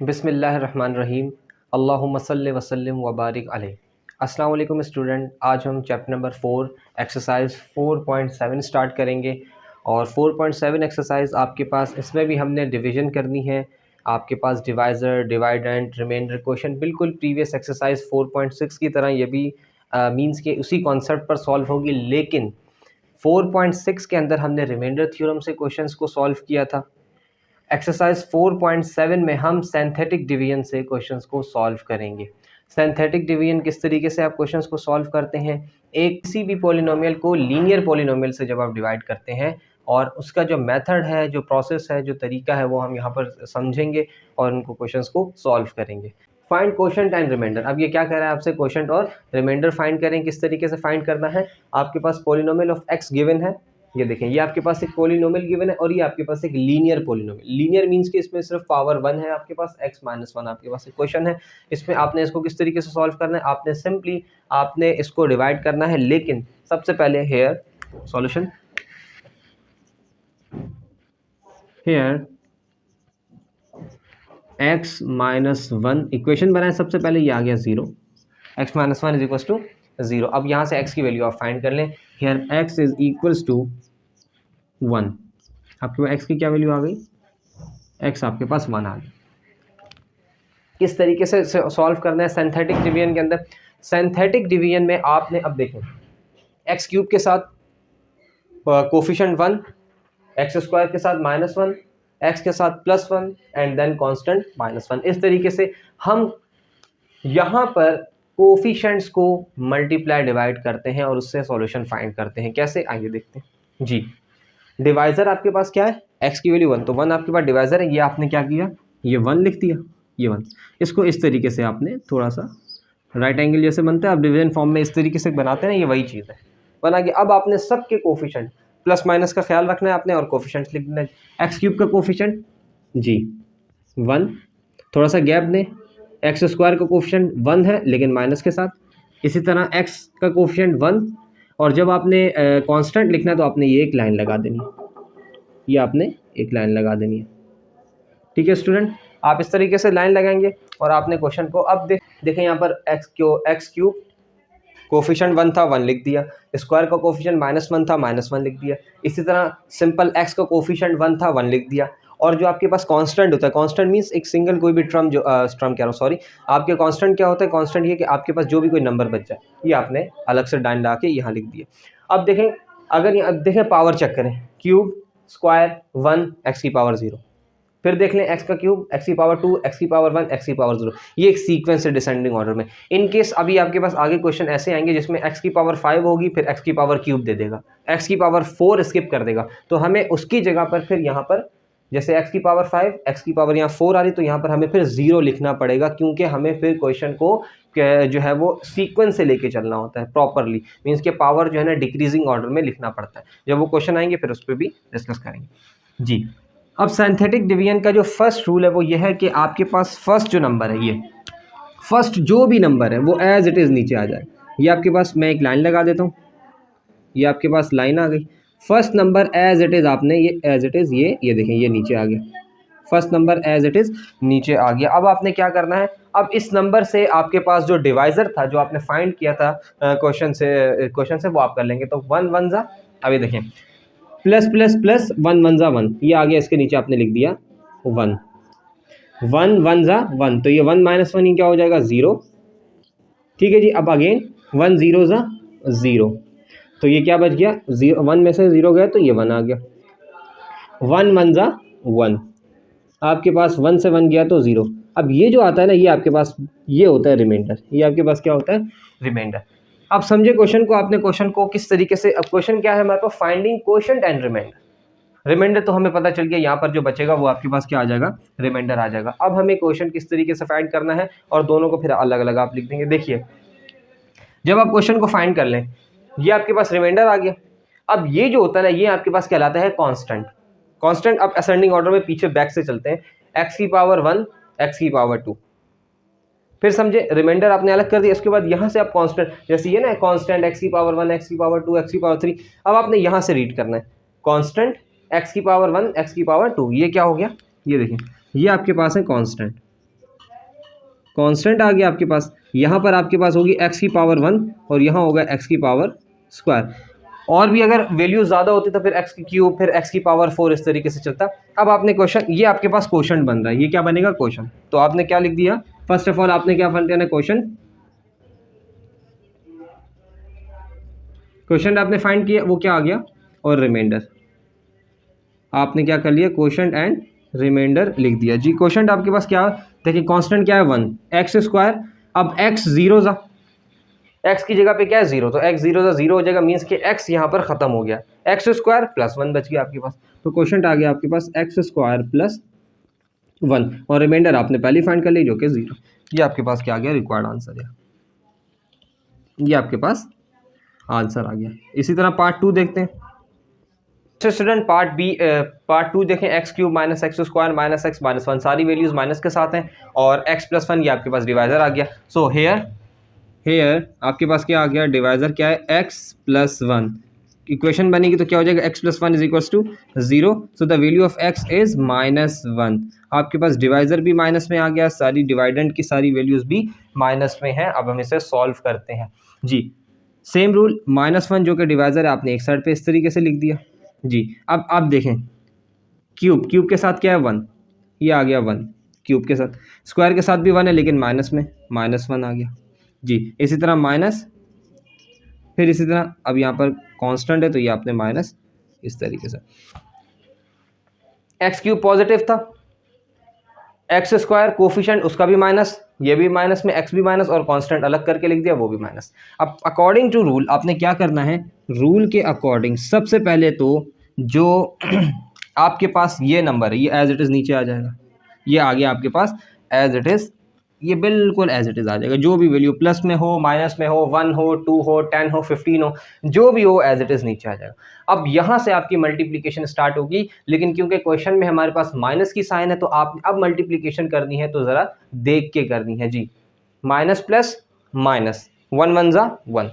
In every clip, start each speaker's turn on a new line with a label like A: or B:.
A: बिस्मिल्लाहिर्रहमानिर्रहीम। अल्लाहुम्मा सल्लि व सल्लिम व बारिक अलैह। अस्सलाम वालेकुम स्टूडेंट, आज हम चैप्टर नंबर 4 एक्सरसाइज 4.7 स्टार्ट करेंगे। और 4.7 एक्सरसाइज आपके पास, इसमें भी हमने डिवीज़न करनी है। आपके पास डिवाइज़र, डिवाइडेंट, रिमाइंडर क्वेश्चन बिल्कुल प्रीवियस एक्सरसाइज 4.6 की तरह ये भी मींस के उसी कॉन्सेप्ट पर सॉल्व होगी, लेकिन 4.6 के अंदर हमने रिमाइंडर थ्योरम से क्वेश्चंस को सॉल्व किया था। एक्सरसाइज 4.7 में हम सिंथेटिक डिवीजन से क्वेश्चंस को सॉल्व करेंगे। सिंथेटिक डिवीजन किस तरीके से आप क्वेश्चंस को सॉल्व करते हैं, एक किसी भी पॉलिनोमियल को लीनियर पॉलिनोमियल से जब आप डिवाइड करते हैं, और उसका जो मेथड है, जो प्रोसेस है, जो तरीका है, वो हम यहाँ पर समझेंगे और उनको क्वेश्चंस को सॉल्व करेंगे। Find quotient and remainder. अब ये क्या कह रहा है आपसे, क्वोशंट और रिमाइंडर फाइंड करें। किस तरीके से फाइंड करना है, आपके पास पॉलिनोमियल ऑफ एक्स गिवन है, ये देखें, ये आपके पास एक पॉलिनोमियल गिवन है और ये आपके पास एक लीनियर पॉलिनोमियल। लीनियर मींस कि इसमें सिर्फ पावर 1 है आपके पास, x माइनस 1 आपके पास एक क्वेश्चन है। इसमें आपने इसको किस तरीके से सॉल्व करना है, आपने सिंपली आपने इसको डिवाइड करना है। लेकिन सबसे पहले here solution, here x minus 1 equation बनाए। सबसे पहले ये आ गया 0, x minus 1 is equal to 0। अब यहाँ से x की वैल्यू आप फाइंड कर लें। Here x is equals to 1। आपके पास x की क्या वैल्यू आ गई, x आपके पास 1 आ गई। किस तरीके से सॉल्व करना है सिंथेटिक डिवीजन के अंदर। सिंथेटिक डिवीजन में आपने, अब देखें, एक्स क्यूब के साथ कोफिशिएंट 1, एक्स स्क्वायर के साथ -1, एक्स के साथ +1 एंड देन कांस्टेंट -1। इस तरीके से हम यहाँ पर कोफिशिएंट्स को मल्टीप्लाई डिवाइड करते हैं और उससे सॉल्यूशन फाइंड करते हैं। कैसे, आइए देखते हैं जी। डिवाइज़र आपके पास क्या है, x की वैल्यू 1, तो 1 आपके पास डिवाइज़र है। ये आपने क्या किया, ये 1 लिख दिया, ये 1। इसको इस तरीके से आपने थोड़ा सा राइट एंगल जैसे बनता है, आप डिवीजन फॉर्म में इस तरीके से बनाते हैं, ये वही चीज़ है बना के। अब आपने सबके कोफिशिएंट प्लस माइनस का ख्याल रखना है आपने, और कोफिशिएंट्स लिख देना है। एक्स क्यूब का कोफिशिएंट जी 1, थोड़ा सा गैप दें। एक्स स्क्वायर का कोफिशिएंट 1 है लेकिन माइनस के साथ। इसी तरह एक्स का कोफिशिएंट 1, और जब आपने कांस्टेंट लिखना है तो आपने ये एक लाइन लगा देनी है, ये आपने एक लाइन लगा देनी है। ठीक है स्टूडेंट, आप इस तरीके से लाइन लगाएंगे और आपने क्वेश्चन को, अब देखें यहाँ पर एक्स क्यूब कोफिशिएंट 1 था, 1 लिख दिया। स्क्वायर का कोफिशिएंट -1 था, -1 लिख दिया। इसी तरह सिंपल एक्स का कोफिशिएंट 1 था, 1 लिख दिया। और जो आपके पास कांस्टेंट होता है, कांस्टेंट मींस एक सिंगल कोई भी टर्म, जो टर्म कह रहा हूँ सॉरी, आपके कांस्टेंट क्या होता है, कांस्टेंट ये कि आपके पास जो भी कोई नंबर बच जाए, ये आपने अलग से लाइन ला के यहाँ लिख दिया। अब देखें, अगर यहाँ देखें पावर चेक करें, क्यूब स्क्वायर 1 एक्स की पावर 0, फिर देख लें एक्स का क्यूब एक्स की पावर 2 एक्स की पावर 1 एक्स की पावर 0। ये एक सीक्वेंस है डिसेंडिंग ऑर्डर में। इन केस अभी आपके पास आगे क्वेश्चन ऐसे आएंगे जिसमें एक्स की पावर 5 होगी, फिर एक्स की पावर क्यूब दे देगा, एक्स की पावर 4 स्किप कर देगा, तो हमें उसकी जगह पर फिर यहाँ पर जैसे एक्स की पावर 5 एक्स की पावर यहाँ 4 आ रही, तो यहाँ पर हमें फिर 0 लिखना पड़ेगा, क्योंकि हमें फिर क्वेश्चन को जो है वो सीक्वेंस से लेके चलना होता है प्रॉपरली। मीन्स के पावर जो है ना डिक्रीजिंग ऑर्डर में लिखना पड़ता है। जब वो क्वेश्चन आएंगे फिर उस पर भी डिस्कस करेंगे जी। अब सिंथेटिक डिवीजन का जो फर्स्ट रूल है वो ये है कि आपके पास फर्स्ट जो नंबर है, ये फर्स्ट जो भी नंबर है वो एज इट इज़ नीचे आ जाए। ये आपके पास, मैं एक लाइन लगा देता हूँ, ये आपके पास लाइन आ गई। First number as it is आपने ये एज इट इज़, ये देखें, ये नीचे आ गया। First number as it is नीचे आ गया। अब आपने क्या करना है, अब इस नंबर से आपके पास जो डिवाइज़र था, जो आपने फाइंड किया था क्वेश्चन से वो आप कर लेंगे। तो 1 1 जा, अभी देखें, प्लस प्लस प्लस 1 1 जा 1, ये आ गया, इसके नीचे आपने लिख दिया 1 1 1 जा 1, तो ये 1 माइनस 1 ही क्या हो जाएगा, 0। ठीक है जी। अब अगेन 1 0 जा 0, तो ये क्या बच गया, 0, 1 में से 0 गया तो ये 1 आ गया। 1 1 जा 1, आपके पास 1 से 1 गया तो 0। अब ये जो आता है ना, ये आपके पास ये होता है रिमाइंडर, ये आपके पास क्या होता है, रिमाइंडर। अब समझे क्वेश्चन को, आपने क्वेश्चन को किस तरीके से, अब क्वेश्चन क्या है हमारे पास, finding quotient and remainder. Remainder तो हमें पता चल गया, यहाँ पर जो बचेगा वो आपके पास क्या आ जाएगा, रिमाइंडर आ जाएगा। अब हमें क्वेश्चन किस तरीके से फाइंड करना है, और दोनों को फिर अलग अलग आप लिख देंगे। देखिए, जब आप क्वेश्चन को फाइंड कर लें, ये आपके पास रिमाइंडर आ गया। अब ये जो होता है ना, ये आपके पास कहलाता है कांस्टेंट। कांस्टेंट अब असेंडिंग ऑर्डर में पीछे बैक से चलते हैं, एक्स की पावर 1 एक्स की पावर 2, फिर समझे रिमाइंडर आपने अलग कर दिया। इसके बाद यहाँ से आप कांस्टेंट, जैसे ये ना कांस्टेंट एक्स की पावर 1 एक्स की पावर 2 एक्स की पावर 3, अब आपने यहाँ से रीड करना है कांस्टेंट एक्स की पावर 1 एक्स की पावर 2, ये क्या हो गया, ये देखिए, ये आपके पास है कांस्टेंट, कांस्टेंट आ गया आपके पास, यहाँ पर आपके पास होगी x की पावर 1 और यहाँ होगा x की पावर स्क्वायर। और भी अगर वैल्यू ज़्यादा होती तो फिर x की क्यूब, फिर x की पावर 4, इस तरीके से चलता। अब आपने क्वेश्चन, ये आपके पास क्वेश्चन बन रहा है, ये क्या बनेगा क्वेश्चन। तो आपने क्या लिख दिया, फर्स्ट ऑफ ऑल आपने क्या फंड करना है, क्वेश्चन आपने फाइंड किया, वो क्या आ गया, और रिमाइंडर आपने क्या कर लिया, क्वेश्चन एंड रिमाइंडर लिख दिया जी। क्वेश्चन आपके पास क्या, देखिए कांस्टेंट क्या है 1, एक्स स्क्वायर, अब x जीरो जा, x की जगह पे क्या है 0, तो x जीरो जा 0 हो जाएगा, मीन्स कि x यहाँ पर ख़त्म हो गया, एक्स स्क्वायर प्लस 1 बच गया आपके पास। तो क्वेश्चन आ गया आपके पास एक्स स्क्वायर प्लस 1 और रिमाइंडर आपने पहले फाइंड कर ली जो कि 0। ये आपके पास क्या आ गया, रिक्वायर्ड आंसर है, ये आपके पास आंसर आ गया। इसी तरह पार्ट 2 देखते हैं। स्टूडेंट पार्ट 2 देखें, x cube minus x square minus x minus 1, सारी वैल्यूज माइनस के साथ हैं और x प्लस 1 ये आपके पास डिवाइजर आ गया। सो हेयर आपके पास क्या आ गया, डिवाइजर क्या है, x प्लस 1। इक्वेशन बनेगी तो क्या हो जाएगा, x plus 1 is equals to 0, so the value of x is -1। आपके पास डिवाइजर भी माइनस में आ गया, सारी डिवाइडेंट की सारी वैल्यूज भी माइनस में हैं। अब हम इसे सॉल्व करते हैं जी। सेम रूल, -1 जो कि डिवाइजर है आपने एक साइड पे इस तरीके से लिख दिया जी। अब आप देखें, क्यूब के साथ क्या है 1, ये आ गया 1 क्यूब के साथ, स्क्वायर के साथ भी 1 है लेकिन माइनस में, -1 आ गया जी। इसी तरह माइनस, फिर इसी तरह अब यहाँ पर कांस्टेंट है तो ये आपने माइनस इस तरीके से। एक्स क्यूब पॉजिटिव था, एक्स स्क्वायर कोफिशिएंट उसका भी माइनस, ये भी माइनस में, एक्स भी माइनस और कांस्टेंट अलग करके लिख दिया वो भी माइनस। अब अकॉर्डिंग टू रूल आपने क्या करना है, रूल के अकॉर्डिंग सबसे पहले तो जो आपके पास ये नंबर है ये एज इट इज़ नीचे आ जाएगा, ये आ गया आपके पास एज इट इज़, ये बिल्कुल एज इट इज़ आ जाएगा। जो भी वैल्यू प्लस में हो, माइनस में हो, 1 हो, 2 हो, 10 हो, 15 हो, जो भी हो एज इट इज़ नीचे आ जाएगा। अब यहाँ से आपकी मल्टीप्लिकेशन स्टार्ट होगी, लेकिन क्योंकि क्वेश्चन में हमारे पास माइनस की साइन है तो आप अब मल्टीप्लिकेशन करनी है तो ज़रा देख के करनी है जी। माइनस प्लस माइनस, 1 1 जा 1,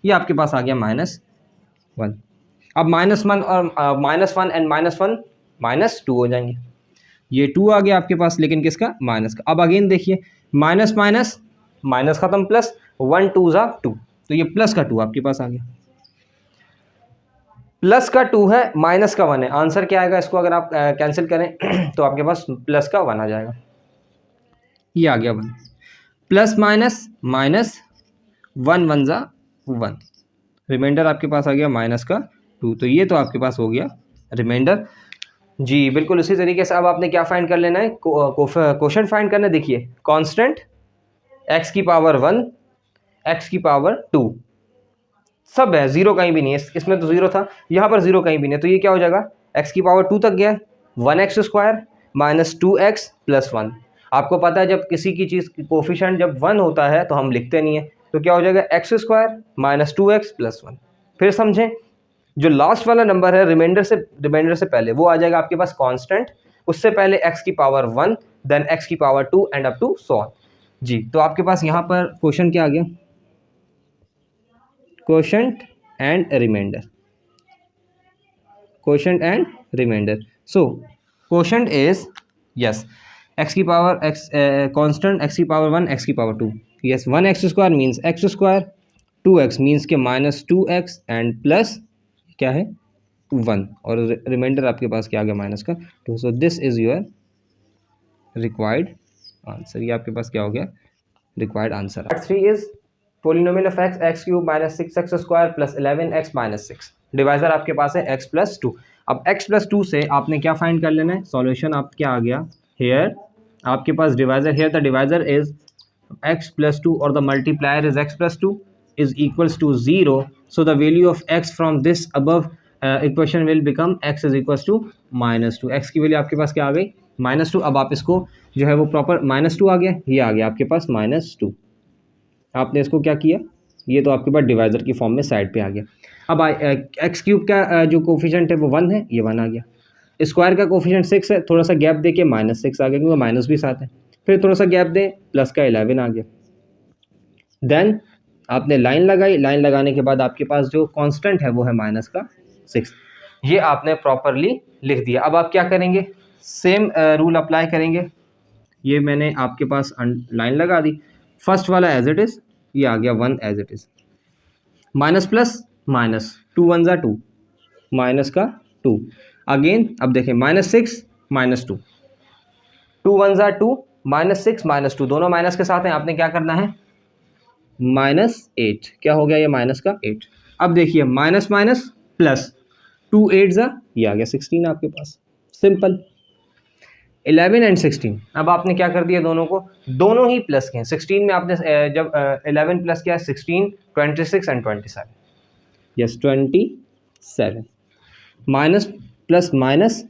A: ये आपके पास आ गया -1। अब -1 और -1 एंड -1 -2 हो जाएंगे, ये 2 आ गया आपके पास, लेकिन किसका, माइनस का। अब अगेन देखिए, माइनस माइनस माइनस खत्म, प्लस 1 2 जा 2, तो ये प्लस का 2 आपके पास आ गया, प्लस का 2 है, माइनस का 1 है, आंसर क्या आएगा, इसको अगर आप कैंसिल करें तो आपके पास प्लस का 1 आ जाएगा, ये आ गया 1, प्लस माइनस माइनस 1 1 जा 1, रिमाइंडर आपके पास आ गया माइनस का 2, तो ये तो आपके पास हो गया रिमाइंडर जी। बिल्कुल उसी तरीके से अब आपने क्या फाइंड कर लेना है, क्वोशंट फाइंड करना है। देखिए कांस्टेंट x की पावर 1, x की पावर 2 सब है, 0 कहीं भी नहीं है, इसमें तो 0 था, यहाँ पर 0 कहीं भी नहीं है, तो ये क्या हो जाएगा, x की पावर 2 तक गया, 1x square minus 2x plus 1। आपको पता है जब किसी की चीज़ कोफिशिएंट जब 1 होता है तो हम लिखते नहीं है, तो क्या हो जाएगा, x square minus 2x plus 1। फिर समझें, जो लास्ट वाला नंबर है रिमाइंडर से पहले वो आ जाएगा आपके पास कांस्टेंट, उससे पहले x की पावर 1, देन x की power 2 and up to so on जी। तो आपके पास यहाँ पर क्वेश्चन क्या आ गया, quotient and remainder, quotient and remainder. So quotient is yes x की पावर x, कांस्टेंट x की पावर 1, x की power 2, yes 1x square means x square, 2x means के -2x एंड प्लस क्या है 1, और रिमाइंडर आपके पास क्या आ गया, माइनस का 2। So this is your required answer, ये आपके पास क्या हो गया, required answer. Part 3 is polynomial of x cube minus 6x square plus 11x minus 6, divisor आपके पास है x प्लस 2। अब x प्लस 2 से आपने क्या फाइंड कर लेना है, सॉल्यूशन आप क्या आ गया, हेयर आपके पास divisor, here the divisor is x plus 2 और the multiplier is x plus 2 is equals to 0, so the value of x from this above equation will become x is equals to -2। x की value आपके पास क्या आ गई, -2। अब आप इसको जो है वो प्रॉपर -2 आ गया, ये आ गया आपके पास -2। आपने इसको क्या किया, ये तो आपके पास डिवाइजर की फॉर्म में साइड पे आ गया। अब एक्स क्यूब का जो कोफिशिएंट है वो 1 है, ये 1 आ गया, स्क्वायर का कोफिशिएंट 6 है, थोड़ा सा गैप दे के -6 आ गया क्योंकि माइनस भी साथ है, फिर थोड़ा सा गैप दे, प्लस का 11 आ गया, देन आपने लाइन लगाई, लाइन लगाने के बाद आपके पास जो कांस्टेंट है वो है माइनस का 6, ये आपने प्रॉपरली लिख दिया। अब आप क्या करेंगे, सेम रूल अप्लाई करेंगे, ये मैंने आपके पास लाइन लगा दी, फर्स्ट वाला एज इट इज़, ये आ गया 1 as it is, minus plus minus, 2 1 ज़ा 2, माइनस का 2, अगेन अब देखें -6 -2, 2 1 ज़ा 2, -6 -2, दोनों माइनस के साथ हैं, आपने क्या करना है -8, क्या हो गया ये माइनस का 8। अब देखिए माइनस माइनस प्लस, 2 8 ज़ा, ये आ गया 16 आपके पास, सिंपल। 11 एंड 16, अब आपने क्या कर दिया, दोनों को, दोनों ही प्लस किए, 16 में आपने जब 11 प्लस किया 16, 26 and 27, yes 27, minus plus minus,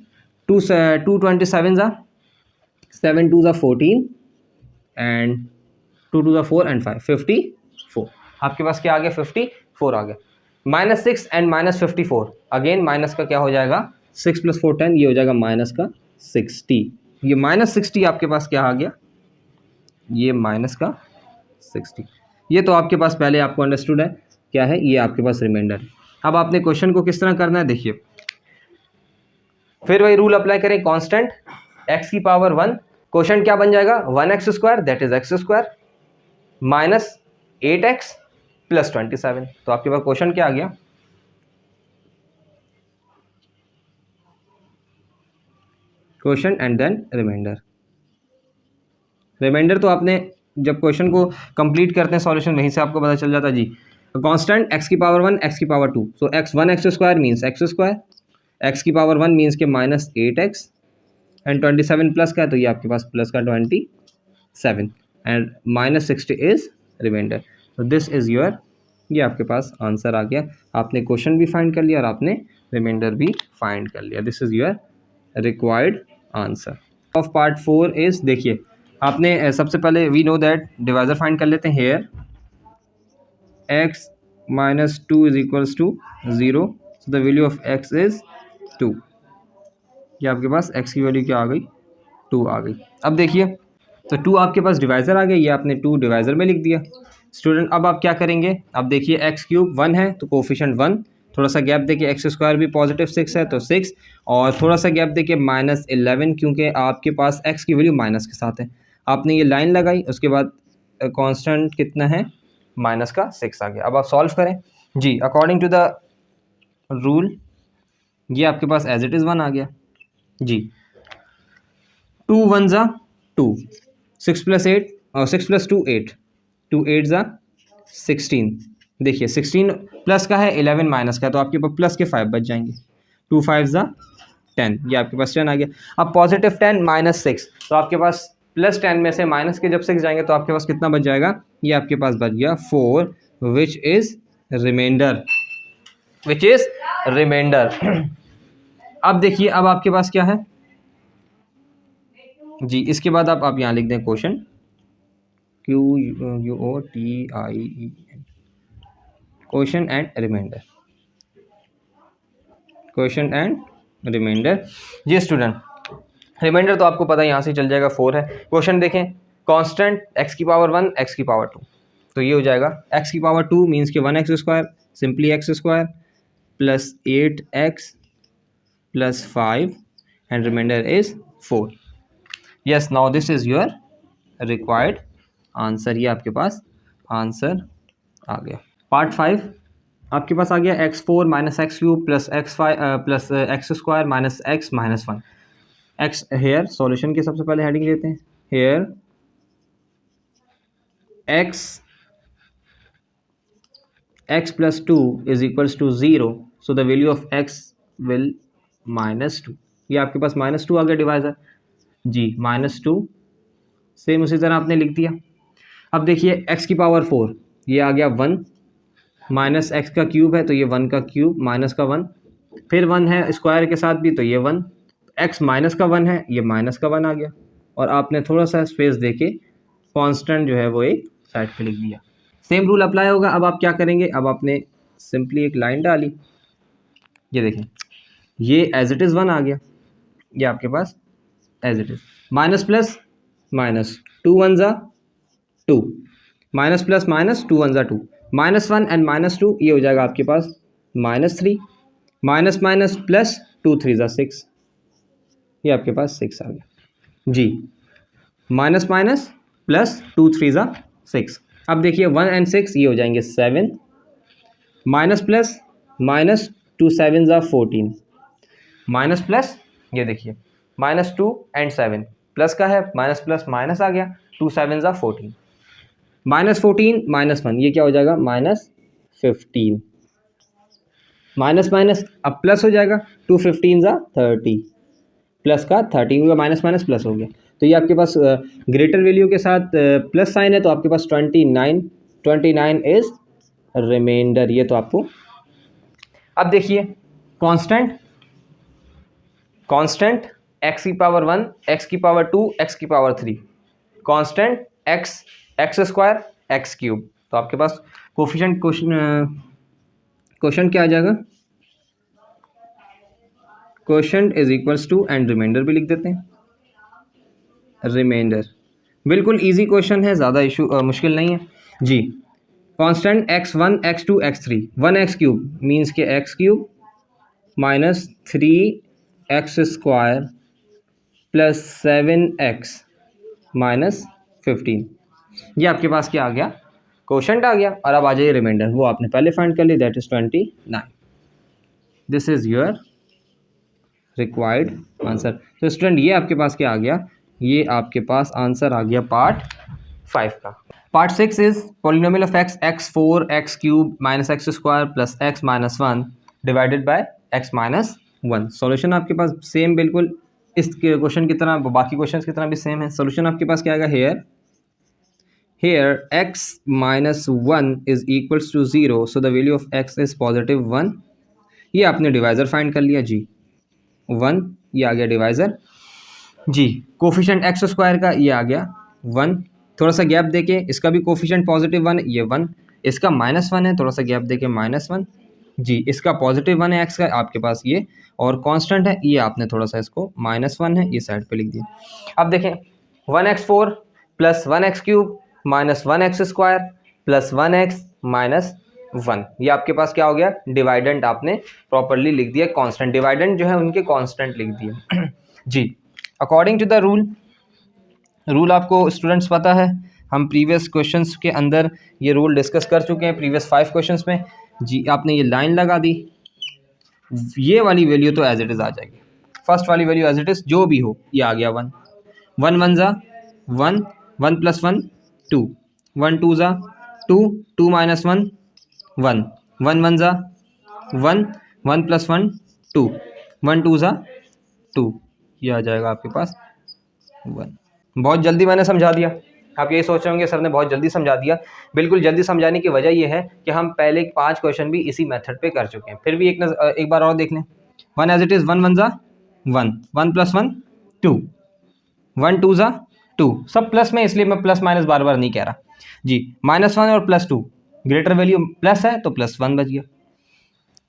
A: 2 27 ज़ा, 7 2 ज़ा 14 एंड 2 2 ज़ा 4 एंड 5, 54, आपके पास क्या आ गया 54 आ गया। -6 एंड -54, अगेन माइनस का क्या हो जाएगा 6 + 4 10, ये हो जाएगा माइनस का 60, ये -60 आपके पास क्या आ गया, ये माइनस का 60, ये तो आपके पास पहले आपको अंडरस्टूड है क्या है, ये आपके पास रिमाइंडर है। अब आपने क्वेश्चन को किस तरह करना है, देखिए फिर वही रूल अप्लाई करें, कांस्टेंट x की पावर 1, क्वेश्चन क्या बन जाएगा 1x² that is x² minus 8x plus 27, तो आपके पास क्वेश्चन क्या आ गया, question and then remainder. Remainder तो आपने जब क्वेश्चन को कंप्लीट करते हैं सॉल्यूशन, वहीं से आपको पता चल जाता है जी। कांस्टेंट x की पावर 1 x की पावर 2, सो x² मीन्स x², x की पावर 1 मीन्स के -8x एंड 27 प्लस का है, तो ये आपके पास प्लस का 27 एंड -60 इज रिमाइंडर, तो दिस इज योर, ये आपके पास आंसर आ गया। आपने क्वेश्चन भी फाइंड कर लिया और आपने रिमाइंडर भी फाइंड कर लिया, this is your required answer of part 4 is, देखिए आपने सबसे पहले we know that divisor find कर लेते हैं, here x - 2 is equals to 0, so the value of x is 2, ये आपके पास x की वैल्यू क्या आ गई 2 आ गई। अब देखिए तो 2 आपके पास डिवाइज़र आ गया, ये आपने 2 डिवाइज़र में लिख दिया स्टूडेंट। अब आप क्या करेंगे, अब देखिए x³ 1 है तो कोफिशिएंट 1, थोड़ा सा गैप देखिए x² भी पॉजिटिव 6 है तो 6, और थोड़ा सा गैप देखिए -11, क्योंकि आपके पास x की वैल्यू माइनस के साथ है, आपने ये लाइन लगाई, उसके बाद कांस्टेंट कितना है माइनस का 6 आ गया। अब आप सॉल्व करें जी अकॉर्डिंग टू द रूल, ये आपके पास एज इट इज़ 1 आ गया जी, 2 1 ज़ा 2, 6 + 8 और 6 + 2 8, 2 8 ज़ा 16, देखिए 16 प्लस का है 11 माइनस का है, तो आपके पास प्लस के 5 बच जाएंगे, 2 5 ज़ा 10, ये आपके पास 10 आ गया। अब पॉजिटिव 10 -6, तो आपके पास प्लस 10 में से माइनस के जब 6 जाएंगे तो आपके पास कितना बच जाएगा, ये आपके पास बच गया 4 which is remainder, which is remainder. अब देखिए अब आपके पास क्या है जी, इसके बाद आप यहाँ लिख दें question QUOTIEN, question and remainder, question and remainder. जी स्टूडेंट रिमाइंडर तो आपको पता है यहाँ से चल जाएगा 4 है। क्वेश्चन देखें, कांस्टेंट x की पावर 1 x की पावर 2, तो ये हो जाएगा x की पावर 2 मीन्स के 1x², simply x² plus 8x plus 5 and remainder is 4। Yes now this is your required answer, ये आपके पास आंसर आ गया। पार्ट 5 आपके पास आ गया x4 - x³ plus x5 plus x² minus x minus 1 x। Here solution की सबसे पहले हेडिंग देते हैं, here x plus 2 is equals to 0, so the value of x will -2, ये आपके पास -2 आ गया डिवाइजर जी, -2 सेम उसी तरह आपने लिख दिया। अब देखिए x की पावर 4, ये आ गया 1, माइनस x का क्यूब है तो ये 1 का क्यूब माइनस का 1, फिर 1 है स्क्वायर के साथ भी तो ये 1, x माइनस का 1 है, ये माइनस का 1 आ गया, और आपने थोड़ा सा स्पेस देके कांस्टेंट जो है वो एक साइड पे लिख दिया। सेम रूल अप्लाई होगा। अब आप क्या करेंगे, अब आपने सिंपली एक लाइन डाली, ये देखें ये एज इट इज़ 1 आ गया, ये आपके पास as it is, minus plus minus, 2 1 ज़ा 2, माइनस प्लस माइनस 2 1 ज़ा 2, -1 एंड -2 ये हो जाएगा आपके पास -3, माइनस माइनस प्लस 2 3 ज़ा 6, ये आपके पास 6 आ गया जी। माइनस माइनस प्लस 2 3 ज़ा 6। अब देखिए 1 एंड 6 ये हो जाएंगे 7, माइनस प्लस माइनस 2 7 ज़ा 14, माइनस प्लस ये देखिए माइनस 2 एंड 7 प्लस का है, माइनस प्लस माइनस आ गया, 2 7 ज़ा 14, माइनस 14 माइनस 1 ये क्या हो जाएगा माइनस 15, माइनस माइनस अब प्लस हो जाएगा, 2 15 ज़ा 30, प्लस का 13 हुआ, माइनस माइनस प्लस हो गया। तो ये आपके पास ग्रेटर वैल्यू के साथ प्लस साइन है, तो आपके पास 29 इज रिमाइंडर। ये तो आपको अब देखिए कांस्टेंट x की पावर 1, x की पावर 2, x की power 3, constant x square x cube. तो आपके पास कोफिशिएंट क्वेश्चन क्या आ जाएगा, question is equals to and remainder भी लिख देते हैं, रिमाइंडर बिल्कुल इजी क्वेश्चन है, ज़्यादा मुश्किल नहीं है जी। Constant x1 x2 x3, 1x cube means के x cube minus 3x square plus 7x minus 15, ये आपके पास क्या आ गया, क्वोशंट आ गया। और अब आ जाइए रिमाइंडर, वो आपने पहले फाइंड कर ली, that is 29। This is your required answer. तो स्टूडेंट ये आपके पास क्या आ गया, ये आपके पास आंसर आ गया पार्ट 5 का। Part 6 is polynomial of x4 x cube minus x square plus x minus 1 divided by x minus 1। Solution आपके पास सेम बिल्कुल इस क्वेश्चन की तरह, बाकी क्वेश्चंस की तरह भी सेम है। सॉल्यूशन आपके पास क्या आएगा, here x minus 1 is equals to 0, so the value of x is positive 1। ये आपने डिवाइज़र फाइंड कर लिया जी, 1 ये आ गया डिवाइज़र जी। कोफिशिएंट x स्क्वायर का ये आ गया 1, थोड़ा सा गैप देके इसका भी कोफिशिएंट पॉजिटिव 1 ये 1, इसका -1 है, थोड़ा सा गैप देके -1 जी, इसका पॉजिटिव 1 है x का आपके पास ये, और कांस्टेंट है ये आपने थोड़ा सा इसको -1 है ये साइड पे लिख दिया। अब देखें 1x4 plus 1x cube minus 1x square plus 1x minus 1, ये आपके पास क्या हो गया, डिवाइडेंट आपने प्रॉपरली लिख दिया, कांस्टेंट डिवाइडेंट जो है उनके कांस्टेंट लिख दिए जी। अकॉर्डिंग टू द रूल आपको स्टूडेंट्स पता है, हम प्रीवियस क्वेश्चंस के अंदर ये रूल डिस्कस कर चुके हैं, प्रीवियस 5 क्वेश्चंस में जी। आपने ये लाइन लगा दी, ये वाली वैल्यू तो एज इट इज़ आ जाएगी, फर्स्ट वाली वैल्यू एज इट इज़ जो भी हो, ये आ गया 1 1 ज़ा 1, 1 प्लस 1 2, 1 2 ज़ा 2, 2 माइनस 1 1, 1 1 ज़ा 1, 1 प्लस 1 2, 1 2 ज़ा 2, ये आ जाएगा आपके पास 1। बहुत जल्दी मैंने समझा दिया, आप यही सोच रहे होंगे सर ने बहुत जल्दी समझा दिया। बिल्कुल जल्दी समझाने की वजह यह है कि हम पहले 5 क्वेश्चन भी इसी मेथड पे कर चुके हैं, फिर भी एक बार और देख लें। 1 एज इट इज़ 1 1 ज़ा 1, 1 प्लस 1 2, 1 2 ज़ा 2, सब प्लस में, इसलिए मैं प्लस माइनस बार बार नहीं कह रहा जी। -1 और +2 ग्रेटर वैल्यू प्लस है तो +1 बच गया।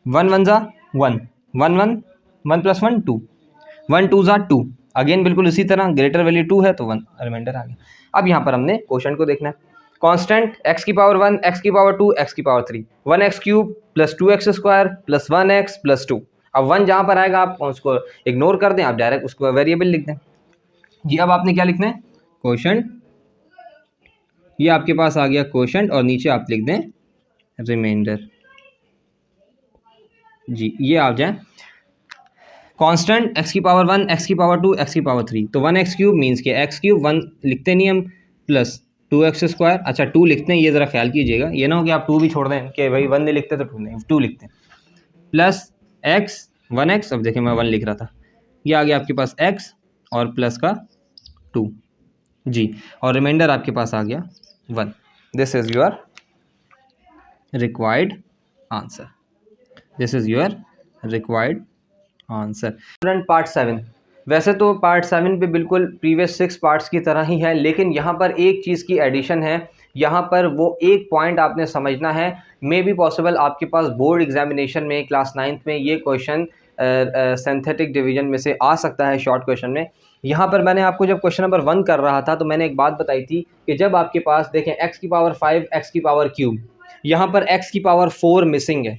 A: 1 1 ज़ा 1, 1 1 1 प्लस 1 2, 1 2 ज़ा 2, अगेन बिल्कुल इसी तरह ग्रेटर वैल्यू 2 है तो 1 रिमाइंडर आ गया। अब यहाँ पर हमने क्वेश्चन को देखना है, कांस्टेंट x की पावर 1, x की पावर 2, x की power 3, 1x cube plus 2x square plus 1x plus 2। अब 1 जहाँ पर आएगा आप उसको इग्नोर कर दें, आप डायरेक्ट उसको वेरिएबल लिख दें जी। अब आपने क्या लिखना है, क्वोशंट, ये आपके पास आ गया क्वोशंट, और नीचे आप लिख दें रिमाइंडर जी। ये आ जाए कांस्टेंट x की पावर 1, x की पावर 2, x की पावर 3, तो 1x क्यूब मीन्स के x क्यूब 1 लिखते नहीं हम, प्लस 2x स्क्वायर, अच्छा 2 लिखते हैं, ये ज़रा ख्याल कीजिएगा, ये ना हो कि आप 2 भी छोड़ दें कि भाई 1 नहीं लिखते तो 2 नहीं, 2 लिखते हैं, प्लस x 1x, अब देखें मैं 1 लिख रहा था, ये आ गया आपके पास x और प्लस का 2 जी, और रिमाइंडर आपके पास आ गया 1। This is your required answer, this is your required answer. Student part 7, वैसे तो पार्ट 7 पे बिल्कुल प्रीवियस 6 पार्ट्स की तरह ही है, लेकिन यहाँ पर एक चीज़ की एडिशन है, यहाँ पर वो एक पॉइंट आपने समझना है। मे बी पॉसिबल आपके पास बोर्ड एग्जामिनेशन में क्लास 9th में ये क्वेश्चन सिंथेटिक डिवीजन में से आ सकता है, शॉर्ट क्वेश्चन में। यहाँ पर मैंने आपको जब क्वेश्चन नंबर 1 कर रहा था तो मैंने एक बात बताई थी कि जब आपके पास देखें x की पावर 5, x की पावर क्यूब, यहाँ पर x की पावर 4 मिसिंग है,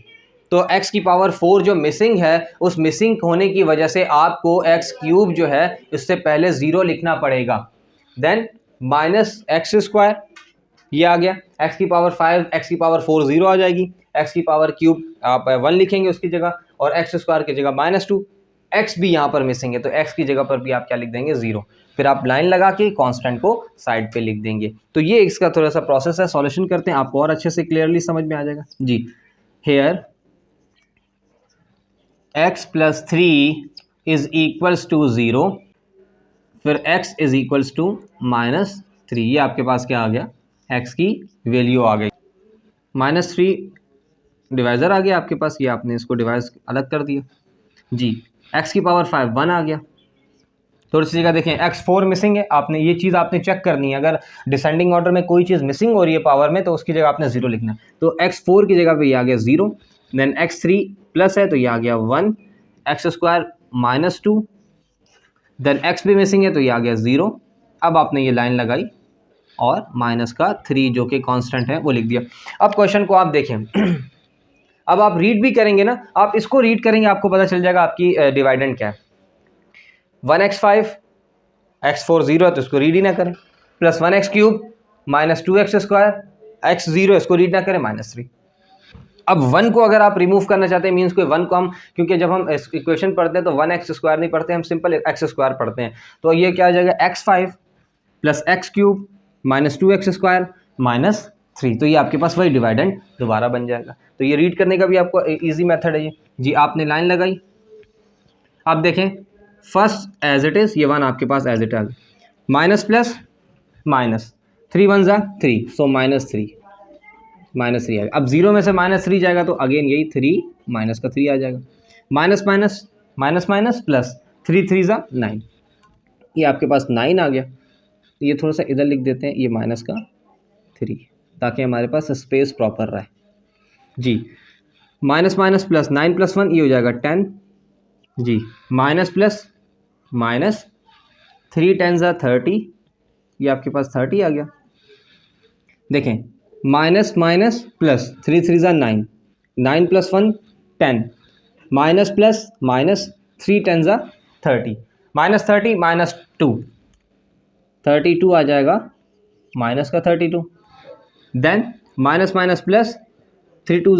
A: तो x की पावर 4 जो मिसिंग है, उस मिसिंग होने की वजह से आपको x क्यूब जो है इससे पहले 0 लिखना पड़ेगा, देन माइनस एक्स स्क्वायर, ये आ गया, एक्स की पावर 5, एक्स की पावर 4 0 आ जाएगी, एक्स की पावर क्यूब आप 1 लिखेंगे उसकी जगह, और एक्स स्क्वायर की जगह -2, एक्स भी यहाँ पर मिसिंग है तो एक्स की जगह पर भी आप क्या लिख देंगे 0, फिर आप लाइन लगा के कांस्टेंट को साइड पे लिख देंगे। तो ये इसका थोड़ा सा प्रोसेस है, सॉल्यूशन करते हैं, आपको और अच्छे से क्लियरली समझ में आ जाएगा जी। Here x + 3 is equals to 0, फिर x इज इक्वल्स टू -3, ये आपके पास क्या आ गया, x की वैल्यू आ गई, -3 डिवाइज़र आ गया आपके पास, ये आपने इसको डिवाइस अलग कर दिया जी। x की पावर 5 1 आ गया, थोड़ी सी जगह देखें x4 मिसिंग है, आपने ये चीज़ आपने चेक करनी है, अगर डिसेंडिंग ऑर्डर में कोई चीज़ मिसिंग हो रही है पावर में तो उसकी जगह आपने 0 लिखना है, तो x4 की जगह पे ये आ गया 0, देन x3 प्लस है तो ये आ गया 1, एक्स स्क्वायर -2, देन x भी मिसिंग है तो ये आ गया 0, अब आपने ये लाइन लगाई और -3 जो कि कांस्टेंट है वो लिख दिया। अब क्वेश्चन को आप देखें अब आप रीड भी करेंगे ना, आप इसको रीड करेंगे आपको पता चल जाएगा आपकी डिवाइडेंड क्या है। 1x5 x4 0 है तो इसको रीड ही ना करें, plus 1x³ -2x square x0 इसको रीड ना करें -3। अब 1 को अगर आप रिमूव करना चाहते हैं मीन्स कोई 1 को हम, क्योंकि जब हम इक्वेशन पढ़ते हैं तो 1x² नहीं पढ़ते, हम सिंपल x² पढ़ते हैं, तो ये क्या हो जाएगा x5 + x³ -2x स्क्वायर -3, तो ये आपके पास वही डिवाइडेंड दोबारा बन जाएगा। तो ये रीड करने का भी आपको ईजी मेथड है ये जी। आपने लाइन लगाई, आप देखें फर्स्ट एज इट इज़, ये 1 आपके पास as it is, minus plus minus, 3 1 ज़ा 3, सो -3 आएगा। अब 0 में से -3 जाएगा तो अगेन यही 3 माइनस का 3 आ जाएगा, minus minus minus minus plus, 3 3 ज़ा 9, ये आपके पास 9 आ गया। तो ये थोड़ा सा इधर लिख देते हैं, ये माइनस का 3, ताकि हमारे पास स्पेस प्रॉपर रहे जी। माइनस माइनस प्लस, 9 + 1 ये हो जाएगा 10 जी, माइनस प्लस माइनस, 3 10 ज़ा 30, ये आपके पास 30 आ गया। देखें माइनस माइनस प्लस, 3 3 ज़ा 9, 9 + 1 10, माइनस प्लस माइनस, 3 10 ज़ा 30, -30 -2, 32 आ जाएगा, माइनस का 32, देन माइनस माइनस प्लस, 3 2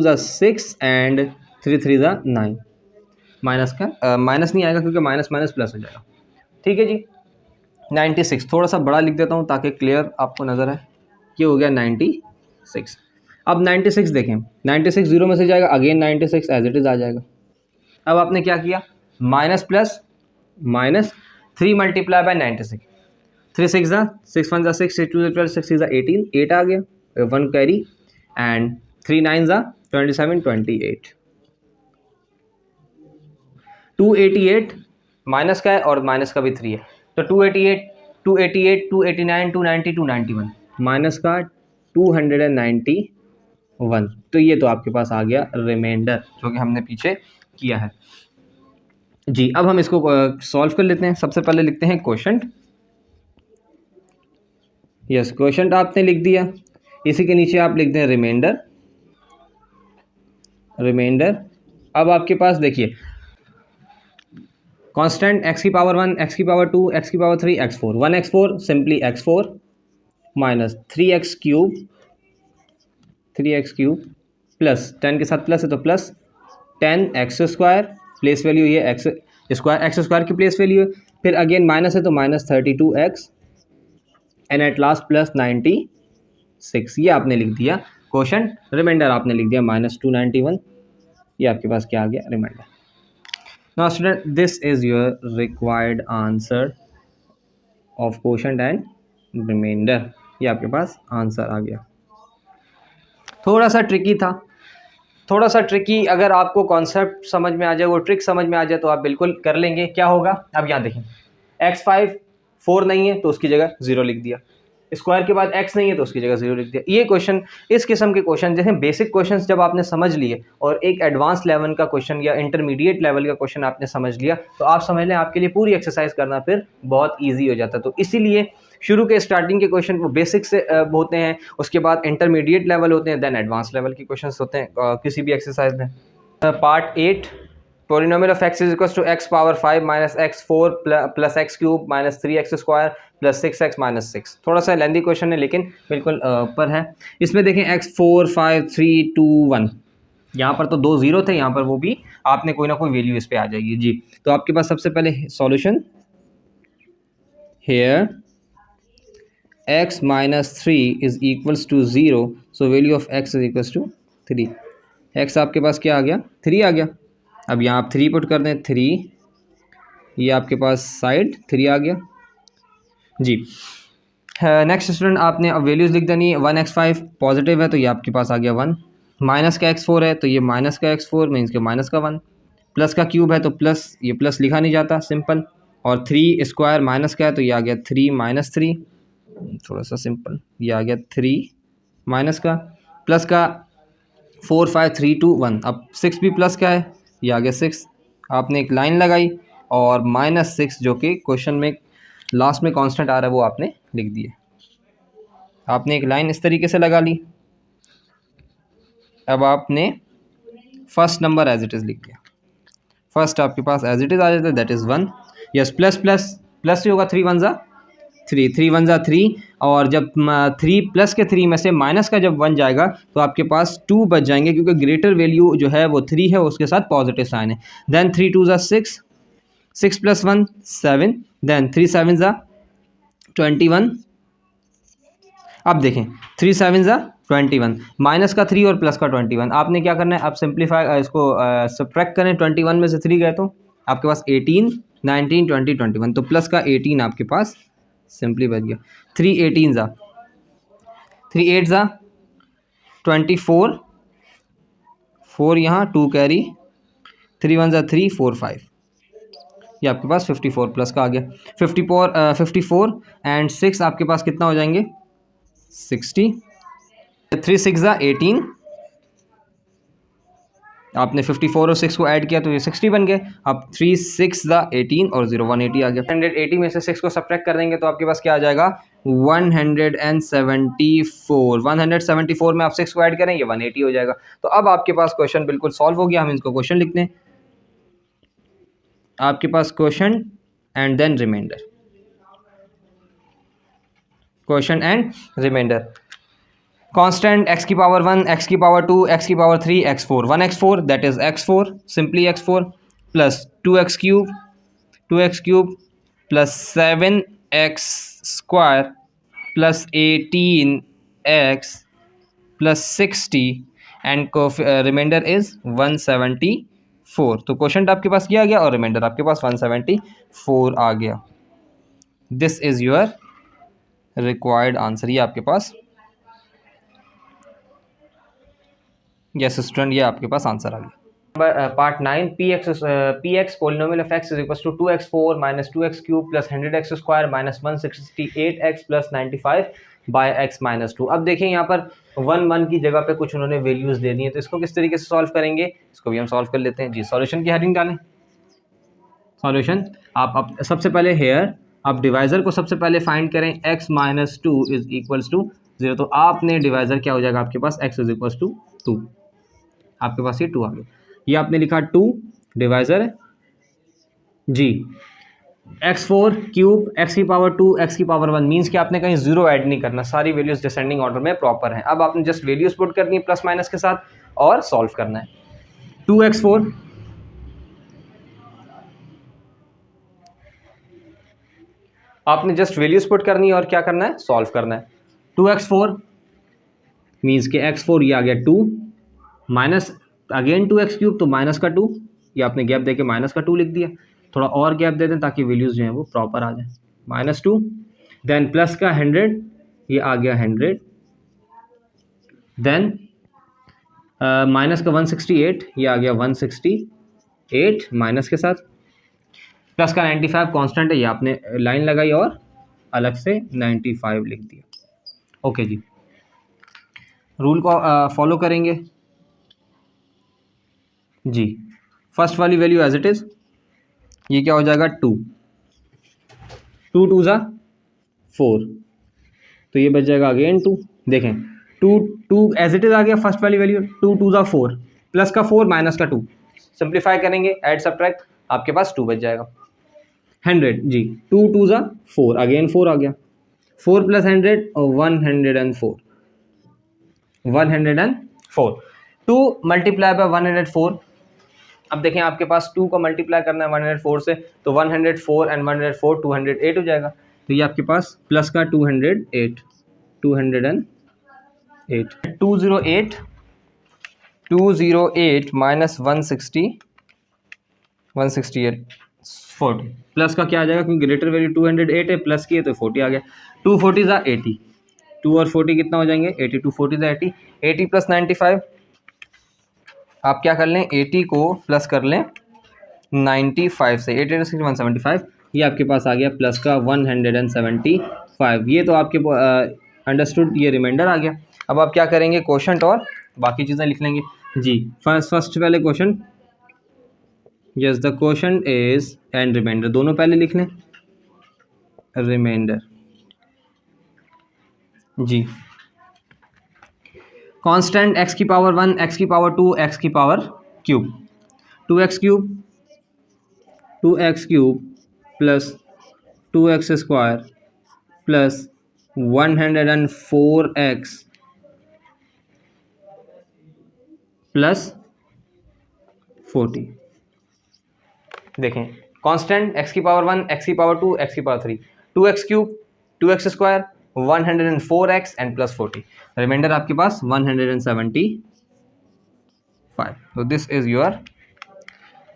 A: ज़ा 6 एंड 3 3 ज़ा 9, माइनस का माइनस नहीं आएगा क्योंकि माइनस माइनस प्लस हो जाएगा, ठीक है जी। 96 थोड़ा सा बड़ा लिख देता हूँ ताकि क्लियर आपको नज़र आए, ये हो गया 96। अब 96 देखें, 96 0 में से जाएगा, अगेन 96 एज इट इज़ आ जाएगा। अब आपने क्या किया, माइनस प्लस माइनस, 3 × 96, 3 6 ज़ा 6 1 ज़ा 6, 6 2 ज़ा 12, 6 3 ज़ा 18, 8 आ गया, 1 कैरी, एंड 3 9 ज़ा 27 28, 288 माइनस का है और माइनस का भी 3 है, तो 288 288 289 290 291, माइनस का 291, तो ये तो आपके पास आ गया रिमाइंडर जो कि हमने पीछे किया है जी। अब हम इसको सॉल्व कर लेते हैं। सबसे पहले लिखते हैं क्वोशंट, यस क्वोशंट आपने लिख दिया, इसी के नीचे आप लिख दें रिमाइंडर। अब आपके पास देखिए कांस्टेंट x की पावर 1, x की पावर 2, x की power 3, x4, 1x4 simply x4 minus 3x³ plus 10 के साथ प्लस है तो प्लस 10x², प्लेस वैल्यू ये x² की प्लेस वैल्यू है, फिर अगेन माइनस है तो -32x and at last plus 96, ये आपने लिख दिया क्वोशंट। रिमाइंडर आपने लिख दिया -291, ये आपके पास क्या आ गया, reminder. Now student, this is your required answer of quotient and remainder, ये आपके पास आंसर आ गया। थोड़ा सा ट्रिकी था, थोड़ा सा ट्रिकी, अगर आपको कॉन्सेप्ट समझ में आ जाए, वो ट्रिक समझ में आ जाए तो आप बिल्कुल कर लेंगे। क्या होगा, अब यहाँ देखें x5 4 नहीं है तो उसकी जगह 0 लिख दिया, स्क्वायर के बाद x नहीं है तो उसकी जगह 0 लिख दिया। ये क्वेश्चन, इस किस्म के क्वेश्चन जैसे बेसिक क्वेश्चंस जब आपने समझ लिए और एक एडवांस लेवल का क्वेश्चन या इंटरमीडिएट लेवल का क्वेश्चन आपने समझ लिया तो आप समझ लें आपके लिए पूरी एक्सरसाइज करना फिर बहुत ईजी हो जाता है। तो इसीलिए शुरू के स्टार्टिंग के क्वेश्चन वो बेसिक से होते हैं, उसके बाद इंटरमीडिएट लेवल होते हैं, देन एडवांस लेवल के क्वेश्चन होते हैं किसी भी एक्सरसाइज में। Part 8 polynomial of x is equal to x power 5 minus x 4 plus x cube minus 3x square plus 6x minus 6। थोड़ा सा लेंदी क्वेश्चन है लेकिन बिल्कुल ऊपर है। इसमें देखें x 4 5 3 2 1, यहाँ पर तो 2 0 थे, यहाँ पर वो भी आपने कोई ना कोई वैल्यू इस पे आ जाएगी जी। तो आपके पास सबसे पहले solution here x minus 3 is equals to 0, so value of x is equals to 3। x आपके पास क्या आ गया, 3 आ गया। अब यहाँ आप 3 पुट कर दें, 3, ये आपके पास साइड 3 आ गया जी। नेक्स्ट स्टूडेंट, आपने अब वैल्यूज़ लिख देनी है। 1x5 पॉजिटिव है तो ये आपके पास आ गया 1, माइनस का x4 है तो ये माइनस का x4 मीन्स के माइनस का 1, प्लस का क्यूब है तो प्लस, ये प्लस लिखा नहीं जाता सिंपल, और 3 स्क्वायर माइनस का है तो ये आ गया 3 माइनस 3, थोड़ा सा सिंपल, ये आ गया 3 माइनस का, प्लस का 4 5 3 2 1, अब 6 भी प्लस का है, ये आ गया 6। आपने एक लाइन लगाई और माइनस 6 जो कि क्वेश्चन में लास्ट में कांस्टेंट आ रहा है वो आपने लिख दिया। आपने एक लाइन इस तरीके से लगा ली। अब आपने first number as it is लिख दिया। फर्स्ट आपके पास एज इट इज़ आ जाता है, that is 1। Yes, plus plus plus ही होगा, 3 1 ज़ा 3, 3 1 ज़ा 3, और जब 3 प्लस के 3 में से माइनस का जब 1 जाएगा तो आपके पास 2 बच जाएंगे, क्योंकि ग्रेटर वैल्यू जो है वो 3 है, उसके साथ पॉजिटिव साइन है। देन 3 2 ज़ा 6, 6 प्लस 1 7, देन 3 7 ज़ा 21। अब देखें 3 7 ज़ा 21, माइनस का 3 और प्लस का 21। आपने क्या करना है, आप सिंप्लीफाई इसको सब्ट्रैक्ट करें। 21 में से 3 गए तो आपके पास 18 19 20 21, तो प्लस का 18 आपके पास सिंपली बच गया। 3 18 ज़ा 3 8 ज़ा 24, 4 यहाँ 2 कैरी, 3 1 ज़ा 3 4 5, ये आपके पास 54 प्लस का आ गया। 54 एंड 6 आपके पास कितना हो जाएंगे, 60। 3 6 ज़ा 18, आपने 54 और 6 को ऐड किया तो ये 60 बन गए। अब 3 6 ज़ा 18 और 0 180 आ गया। 180 में से 6 को सब्ट्रैक्ट कर देंगे तो आपके पास क्या आ जाएगा, 174। 174 में आप 6 को ऐड करें, ये 180 हो जाएगा। तो अब आपके पास क्वेश्चन बिल्कुल सॉल्व हो गया। हम इसको क्वेश्चन लिखते हैं। आपके पास question and then remainder, question and remainder. Constant x की पावर 1, x की पावर 2, x की power 3, x4, 1x4 that is x4, simply x4 plus 2x cube plus 7x square plus 18x plus 60 and remainder is 174। तो question आपके पास किया गया और reminder आपके पास 174 आ गया। This is your required answer. ये आपके पास, यस स्टूडेंट, ये आपके पास आंसर आ गया। Part 9, px polynomial of x is equal to 2x4 minus 2x cube plus 100x square minus 168x plus 95 by x minus 2। अब देखें यहाँ पर 1 1 की जगह पे कुछ उन्होंने वैल्यूज़ दे दी हैं, तो इसको किस तरीके से सॉल्व करेंगे, इसको भी हम सॉल्व कर लेते हैं जी। सॉल्यूशन की हेडिंग डालें। सॉल्यूशन आप सबसे पहले हेयर आप डिवाइज़र को सबसे पहले फाइंड करें। x minus 2 is equals to 0, तो आपने डिवाइज़र क्या हो जाएगा आपके पास, x इज इक्वल्स टू 2, आपके पास ये 2 आ गया। ये आपने लिखा 2 डिवाइज़र जी। x4 क्यूब, x की पावर 2, x की पावर 1 मीन्स कि आपने कहीं 0 ऐड नहीं करना, सारी वैल्यूज़ डिसेंडिंग ऑर्डर में प्रॉपर हैं। अब आपने जस्ट वैल्यूज़ पुट करनी है प्लस माइनस के साथ और सॉल्व करना है। 2x4 आपने जस्ट वैल्यूज़ पुट करनी है और क्या करना है, सॉल्व करना है। 2x4 मीन्स कि x4 ये आ गया 2 माइनस अगेन 2x क्यूब, तो माइनस का 2, ये आपने गैप देके माइनस का 2 लिख दिया। थोड़ा और गैप दे दें ताकि वैल्यूज़ जो हैं वो प्रॉपर आ जाए। माइनस 2, देन प्लस का 100, ये आ गया 100, देन माइनस का 168, ये आ गया 168 माइनस के साथ, प्लस का 95 कांस्टेंट है, ये आपने लाइन लगाई और अलग से 95 लिख दिया। ओके जी, रूल को फॉलो करेंगे जी। फर्स्ट वाली वैल्यू एज इट इज़, ये क्या हो जाएगा 2 2 2 ज़ा 4, तो ये बच जाएगा अगेन 2। देखें 2 2 एज इट इज़ आ गया फर्स्ट वाली वैल्यू, 2 2 ज़ा 4, प्लस का 4 माइनस का 2, सिंप्लीफाई करेंगे, ऐड सब्ट्रैक्ट, आपके पास 2 बच जाएगा। 100 जी, 2 2 ज़ा 4, अगेन 4 आ गया, 4 + 100 और 104, 104, 2 मल्टीप्लाई बाय 104। अब देखें आपके पास 2 को मल्टीप्लाई करना है 104 से, तो 104 एंड 104 208 हो जाएगा। तो ये आपके पास प्लस का 208, 208, 208 माइनस 168 40, प्लस का क्या आ जाएगा, क्योंकि ग्रेटर वैल्यू 208 है, प्लस की है तो 40 आ गया, 2 40 ज़ा 80, 2 और 40 कितना हो जाएंगे 80, 2 40 ज़ा 80, 80 + 95, आप क्या कर लें 80 को प्लस कर लें 95 से, 8 × 6 = 175, ये आपके पास आ गया प्लस का 175। ये तो आपके अंडरस्टूड, ये रिमाइंडर आ गया। अब आप क्या करेंगे, क्वोशंट और बाकी चीज़ें लिख लेंगे जी। फर्स्ट पहले quotient, yes the quotient is, and remainder दोनों पहले लिख लें, रिमाइंडर जी। कांस्टेंट x की पावर 1, x की पावर 2, x की power cube, 2x cube, 2x cube plus 2x square plus 104x plus 40। देखें कांस्टेंट x की पावर 1, x की पावर 2, x की power 3, 2x cube, 2x square, 104x and plus 40, remainder आपके पास 175। तो this is your,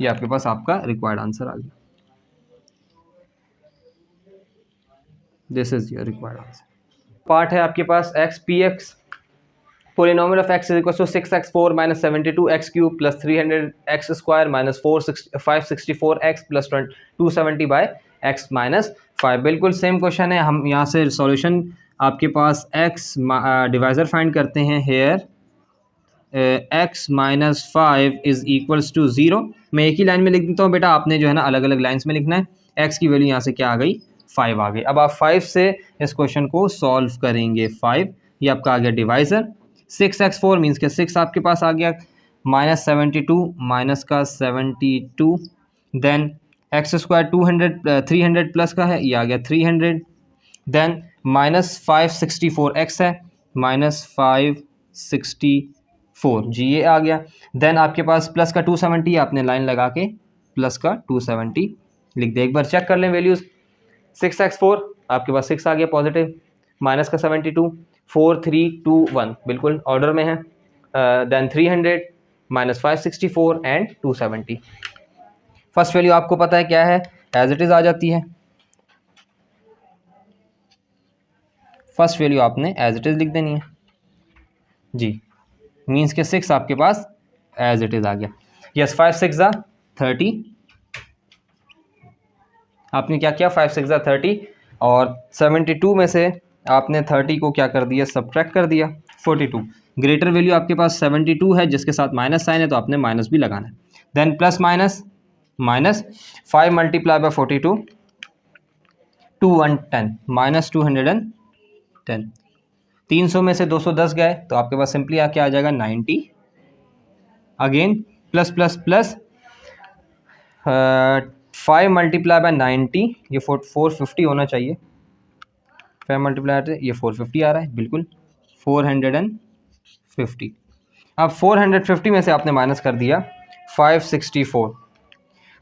A: ये आपके पास आपका रिक्वायर्ड आंसर आ गया, this is your required answer. Part है आपके पास x px, polynomial of x is equal to 6x4 minus 72x cube plus 300x square minus 564x plus 270 by x minus 5। बिल्कुल same question है, हम यहाँ से सॉल्यूशन आपके पास x डिवाइज़र फाइंड करते हैं, here x minus 5 is equals to 0। मैं एक ही लाइन में लिख देता हूँ बेटा, आपने जो है ना अलग अलग लाइन्स में लिखना है। x की वैल्यू यहाँ से क्या आ गई, 5 आ गई। अब आप 5 से इस क्वेश्चन को सॉल्व करेंगे, 5 ये आपका आ गया डिवाइज़र, 6x4 मीन्स के 6 आपके पास आ गया, माइनस 72 माइनस का 72, देन एक्स स्क्वायर 300 प्लस का है, ये आ गया 300, देन माइनस 564x है, माइनस 564 जी ये आ गया, देन आपके पास प्लस का 270, आपने लाइन लगा के प्लस का 270 लिख दिया। एक बार चेक कर लें वैल्यूज़, 6x4 आपके पास 6 आ गया पॉजिटिव, माइनस का 72, 4 3 2 1 बिल्कुल ऑर्डर में है, then 300 minus 564 and 270। First value आपको पता है क्या है, एज इट इज़ आ जाती है, फर्स्ट वैल्यू आपने एज इट इज़ लिख देनी है जी, मीन्स के 6 आपके पास एज इट इज़ आ गया। यस 5 6 30, आपने क्या किया 5 6 30 और 72 में से आपने 30 को क्या कर दिया, सब्ट्रैक्ट कर दिया 42। ग्रेटर वैल्यू आपके पास 72 है जिसके साथ माइनस साइन है, तो आपने माइनस भी लगाना है, then plus minus minus 5 multiply by 42, 2 1 10 minus 210, 300 में से 210 गए तो आपके पास सिंपली आके आ जाएगा 90, again plus plus plus 5 multiply bye 90, ये 450 होना चाहिए, 5 मल्टीप्लाई ये 450 आ रहा है, बिल्कुल 450। अब 450 में से आपने माइनस कर दिया 564।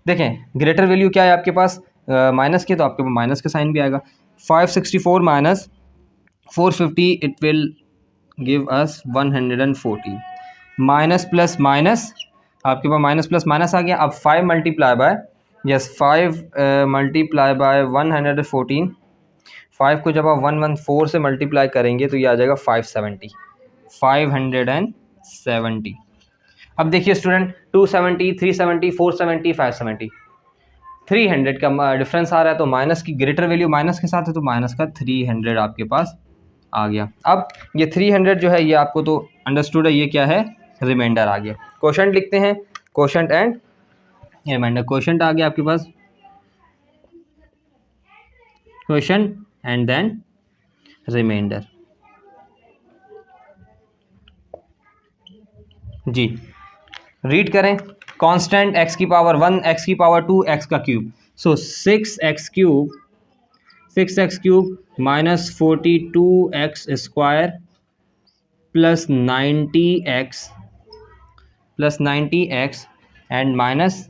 A: देखें ग्रेटर वैल्यू क्या है आपके पास, माइनस के, तो आपके पास माइनस का साइन भी आएगा, 564 minus 450 it will give us 114, minus plus minus आपके पास माइनस प्लस माइनस आ गया। अब 5 multiply bye, yes 5 multiply bye 114, 5 को जब आप 114 से मल्टीप्लाई करेंगे तो ये आ जाएगा 570, 570। अब देखिए स्टूडेंट 270 370 470 570, 300 का डिफरेंस आ रहा है, तो माइनस की ग्रेटर वैल्यू माइनस के साथ है, तो माइनस का 300 आपके पास आ गया। अब ये 300 जो है ये आपको तो अंडरस्टूड है, ये क्या है, रिमाइंडर आ गया। क्वोशंट लिखते हैं, क्वोशंट एंड रिमाइंडर। क्वोशंट आ गया आपके पास, क्वोशंट एंड देन रिमाइंडर जी। रीड करें, कांस्टेंट x की पावर 1, x की पावर 2, x का cube. So 6x cube minus 42x square plus 90x and minus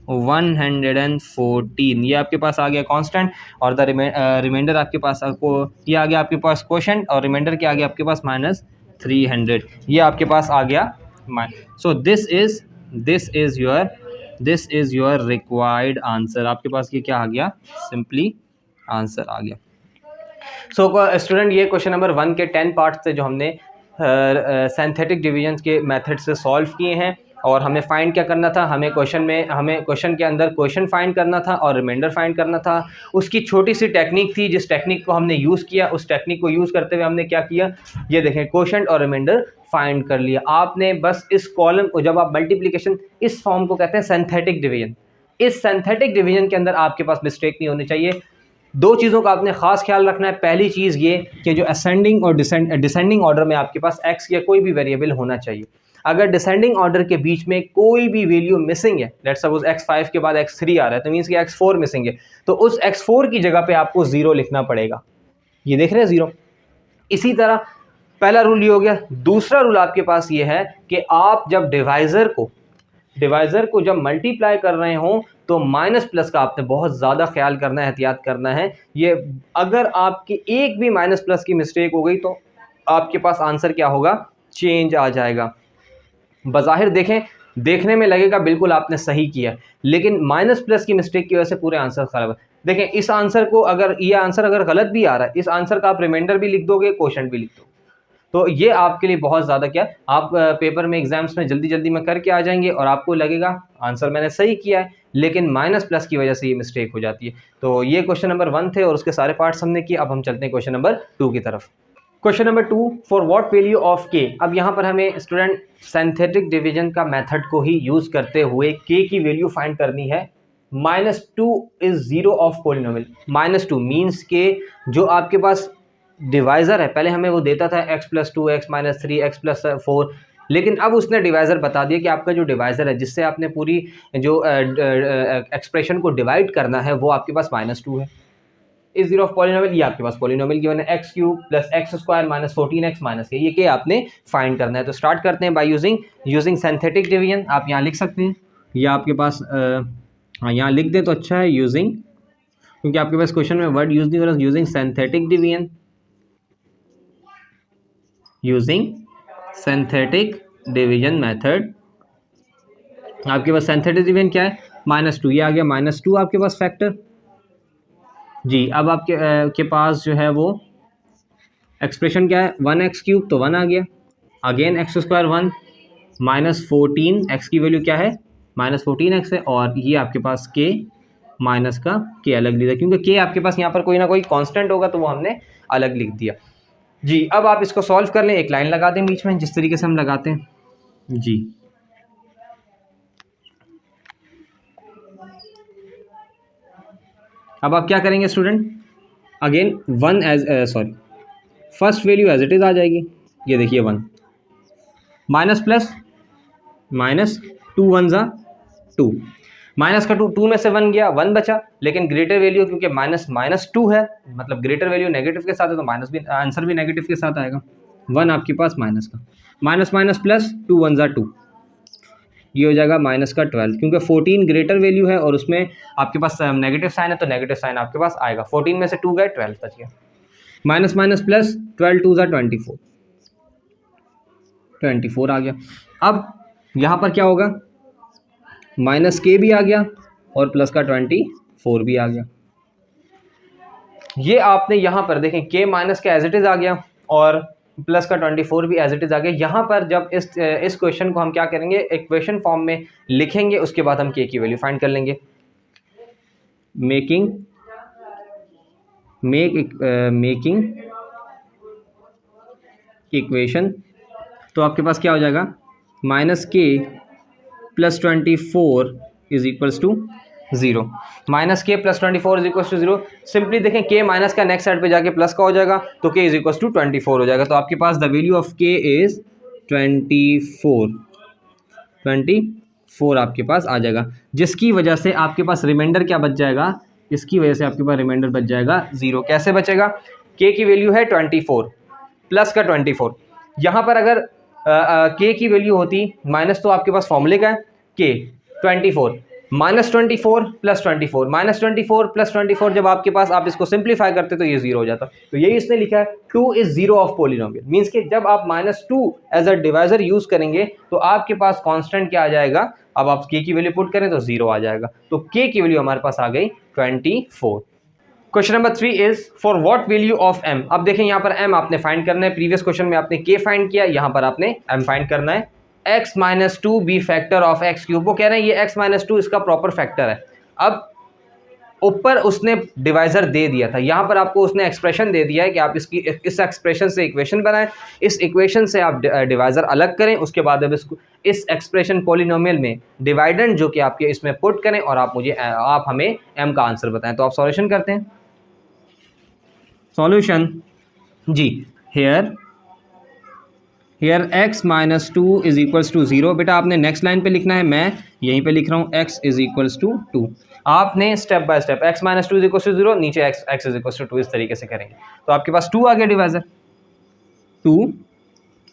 A: 114, ये आपके पास आ गया कांस्टेंट, और द रिमाइंडर आपके पास ये आ गया आपके पास क्वोशंट, और रिमाइंडर क्या आ गया आपके पास माइनस 300, ये आपके पास आ गया। So this is your required answer. आपके पास ये क्या आ गया, सिंपली आंसर आ गया। सो स्टूडेंट, ये क्वेश्चन नंबर 1 के 10 पार्ट्स थे जो हमने सिंथेटिक डिवीजन के मेथड से सॉल्व किए हैं। और हमें फाइंड क्या करना था, हमें क्वेश्चन के अंदर क्वेश्चन फाइंड करना था और रिमाइंडर फाइंड करना था। उसकी छोटी सी टेक्निक थी, जिस टेक्निक को हमने यूज़ किया, उस टेक्निक को यूज़ करते हुए हमने क्या किया, ये देखें, क्वेश्चन और रिमाइंडर फाइंड कर लिया आपने। बस इस कॉलम को, जब आप मल्टीप्लिकेशन, इस फॉर्म को कहते हैं सिंथेटिक डिवीजन। इस सिंथेटिक डिवीजन के अंदर आपके पास मिस्टेक नहीं होनी चाहिए। दो चीज़ों का आपने खास ख्याल रखना है। पहली चीज़ ये कि जो असेंडिंग और डिसेंडिंग ऑर्डर में आपके पास x या कोई भी वेरिएबल होना चाहिए। अगर डिसेंडिंग ऑर्डर के बीच में कोई भी वैल्यू मिसिंग है, लेट्स सपोज x5 के बाद x3 आ रहा है, तो मीन्स कि x4 मिसिंग है, तो उस x4 की जगह पे आपको 0 लिखना पड़ेगा। ये देख रहे हैं 0। इसी तरह पहला रूल ये हो गया। दूसरा रूल आपके पास ये है कि आप जब डिवाइज़र को जब मल्टीप्लाई कर रहे हो तो माइनस प्लस का आपने बहुत ज़्यादा ख्याल करना है, एहतियात करना है। ये अगर आपकी एक भी माइनस प्लस की मिस्टेक हो गई तो आपके पास आंसर क्या होगा, चेंज आ जाएगा। बज़ाहिर देखने में लगेगा बिल्कुल आपने सही किया, लेकिन माइनस प्लस की मिस्टेक की वजह से पूरे आंसर खराब है। देखें, इस आंसर को ये आंसर अगर गलत भी आ रहा है, इस आंसर का आप रिमाइंडर भी लिख दोगे, क्वोशंट भी लिख दोगे, तो ये आपके लिए बहुत ज़्यादा क्या, आप पेपर में एग्जाम्स में जल्दी में करके आ जाएंगे और आपको लगेगा आंसर मैंने सही किया है, लेकिन माइनस प्लस की वजह से ये मिस्टेक हो जाती है। तो ये क्वेश्चन नंबर 1 थे और उसके सारे पार्ट्स हमने किए। अब हम चलते हैं क्वेश्चन नंबर 2 की तरफ। Question number 2, for what value of के। अब यहाँ पर हमें स्टूडेंट सिंथेटिक डिवीजन का मेथड को ही यूज़ करते हुए के की वैल्यू फाइंड करनी है। -2 इज 0 ऑफ पॉलिनोमियल। -2 मीन्स के जो आपके पास डिवाइज़र है, पहले हमें वो देता था x + 2 x - 3 x + 4, लेकिन अब उसने डिवाइज़र बता दिया कि आपका जो डिवाइज़र है, जिससे आपने पूरी जो एक्सप्रेशन को डिवाइड करना है, वो आपके पास -2 है। इस 0 ऑफ पॉलिनोमियल, ये आपके पास पॉलिनोमियल गिवन है x³ + x² - 14x - के, ये आपने फाइंड करना है। तो स्टार्ट करते हैं बाय यूजिंग सिंथेटिक डिवीजन। आप यहाँ लिख सकते हैं, या आपके पास यहाँ लिख दें तो अच्छा है, यूजिंग, क्योंकि आपके पास क्वेश्चन में वर्ड यूज नहीं हो रहा। Using synthetic division, using synthetic division method. आपके पास सिंथेटिक डिवीजन क्या है, -2, ये आ गया -2 आपके पास फैक्टर जी। अब आपके के पास जो है वो एक्सप्रेशन क्या है, 1x³ तो 1 आ गया, अगेन x² 1, -14 x की वैल्यू क्या है, -14x है, और ये आपके पास k माइनस का k अलग लिखा, क्योंकि k आपके पास यहाँ पर कोई ना कोई कांस्टेंट होगा, तो वो हमने अलग लिख दिया जी। अब आप इसको सॉल्व कर लें, एक लाइन लगा दें बीच में, जिस तरीके से हम लगाते हैं जी। अब आप क्या करेंगे student, again first value as it is आ जाएगी। ये देखिए 1 माइनस प्लस -2 1 ज़ा 2, माइनस का 2 में से 1 गया, 1 बचा, लेकिन ग्रेटर वैल्यू क्योंकि -2 है, मतलब ग्रेटर वैल्यू नेगेटिव के साथ है, तो माइनस भी, आंसर भी नेगेटिव के साथ आएगा। 1 आपके पास माइनस का, माइनस प्लस 2 1 ज़ा 2, ये हो जाएगा माइनस का 12, क्योंकि 14 ग्रेटर वैल्यू है और उसमें आपके पास नेगेटिव साइन है, तो नेगेटिव साइन आपके पास आएगा। 14 में से 2 गए, 12 बच गया, माइनस प्लस 12 2 ज़ा 24 आ गया। अब यहाँ पर क्या होगा, -k भी आ गया और प्लस का 24 भी आ गया। ये आपने यहाँ पर देखें, k माइनस का एज इट इज़ आ गया और प्लस का 24 भी एज इट इज़ आ गया। यहाँ पर जब इस क्वेश्चन को हम क्या करेंगे, इक्वेशन फॉर्म में लिखेंगे, उसके बाद हम k की वैल्यू फाइंड कर लेंगे। मेकिंग इक्वेशन, तो आपके पास क्या हो जाएगा, -k + 24 is equals to 0, -k + 24 is equals to 0। Simply देखें, k माइनस का नेक्स्ट साइड पे जाके प्लस का हो जाएगा, तो k इज इक्वल्स टू 24 हो जाएगा। तो आपके पास the value of k is 24। 4 आपके पास आ जाएगा, जिसकी वजह से आपके पास रिमाइंडर क्या बच जाएगा, इसकी वजह से आपके पास रिमाइंडर बच जाएगा 0। कैसे बचेगा, k की वैल्यू है 24 प्लस का 24, यहाँ पर अगर k की वैल्यू होती माइनस, तो आपके पास फॉर्मूले का है k 24 minus 24 plus 24 minus 24 plus 24, जब आपके पास आप इसको सिंप्लीफाई करते तो ये 0 हो जाता। तो यही इसने लिखा है 2 इज 0 ऑफ पॉलिनोमियल, मीन्स कि जब आप -2 एज अ डिवाइजर यूज करेंगे तो आपके पास कांस्टेंट क्या आ जाएगा, अब आप k की वैल्यू पुट करें तो 0 आ जाएगा। तो k की वैल्यू हमारे पास आ गई 24। Question number 3 is for what value of m। अब देखें यहाँ पर m आपने फाइंड करना है, प्रीवियस क्वेश्चन में आपने k फाइंड किया, यहाँ पर आपने m फाइंड करना है। x minus 2 be factor of x cube, वो कह रहे हैं ये x माइनस 2 इसका प्रॉपर फैक्टर है। अब ऊपर उसने डिवाइजर दे दिया था, यहाँ पर आपको उसने एक्सप्रेशन दे दिया है कि आप इसकी इस एक्सप्रेशन से इक्वेशन बनाएं, इस इक्वेशन से आप डिवाइजर अलग करें, उसके बाद अब इसको इस एक्सप्रेशन पॉलिनोमियल में डिवाइडेंड जो कि आपके इसमें पुट करें और आप हमें m का आंसर बताएं। तो आप सॉल्यूशन करते हैं। सॉल्यूशन जी, here x minus 2 is equals to 0। बेटा आपने नेक्स्ट लाइन पे लिखना है, मैं यहीं पे लिख रहा हूँ x इज इक्वल्स टू 2। आपने step by step x minus 2 is equals to 0, नीचे x इज इक्वल्स टू 2 इस तरीके से करेंगे। तो आपके पास 2 आ गया डिवाइजर 2।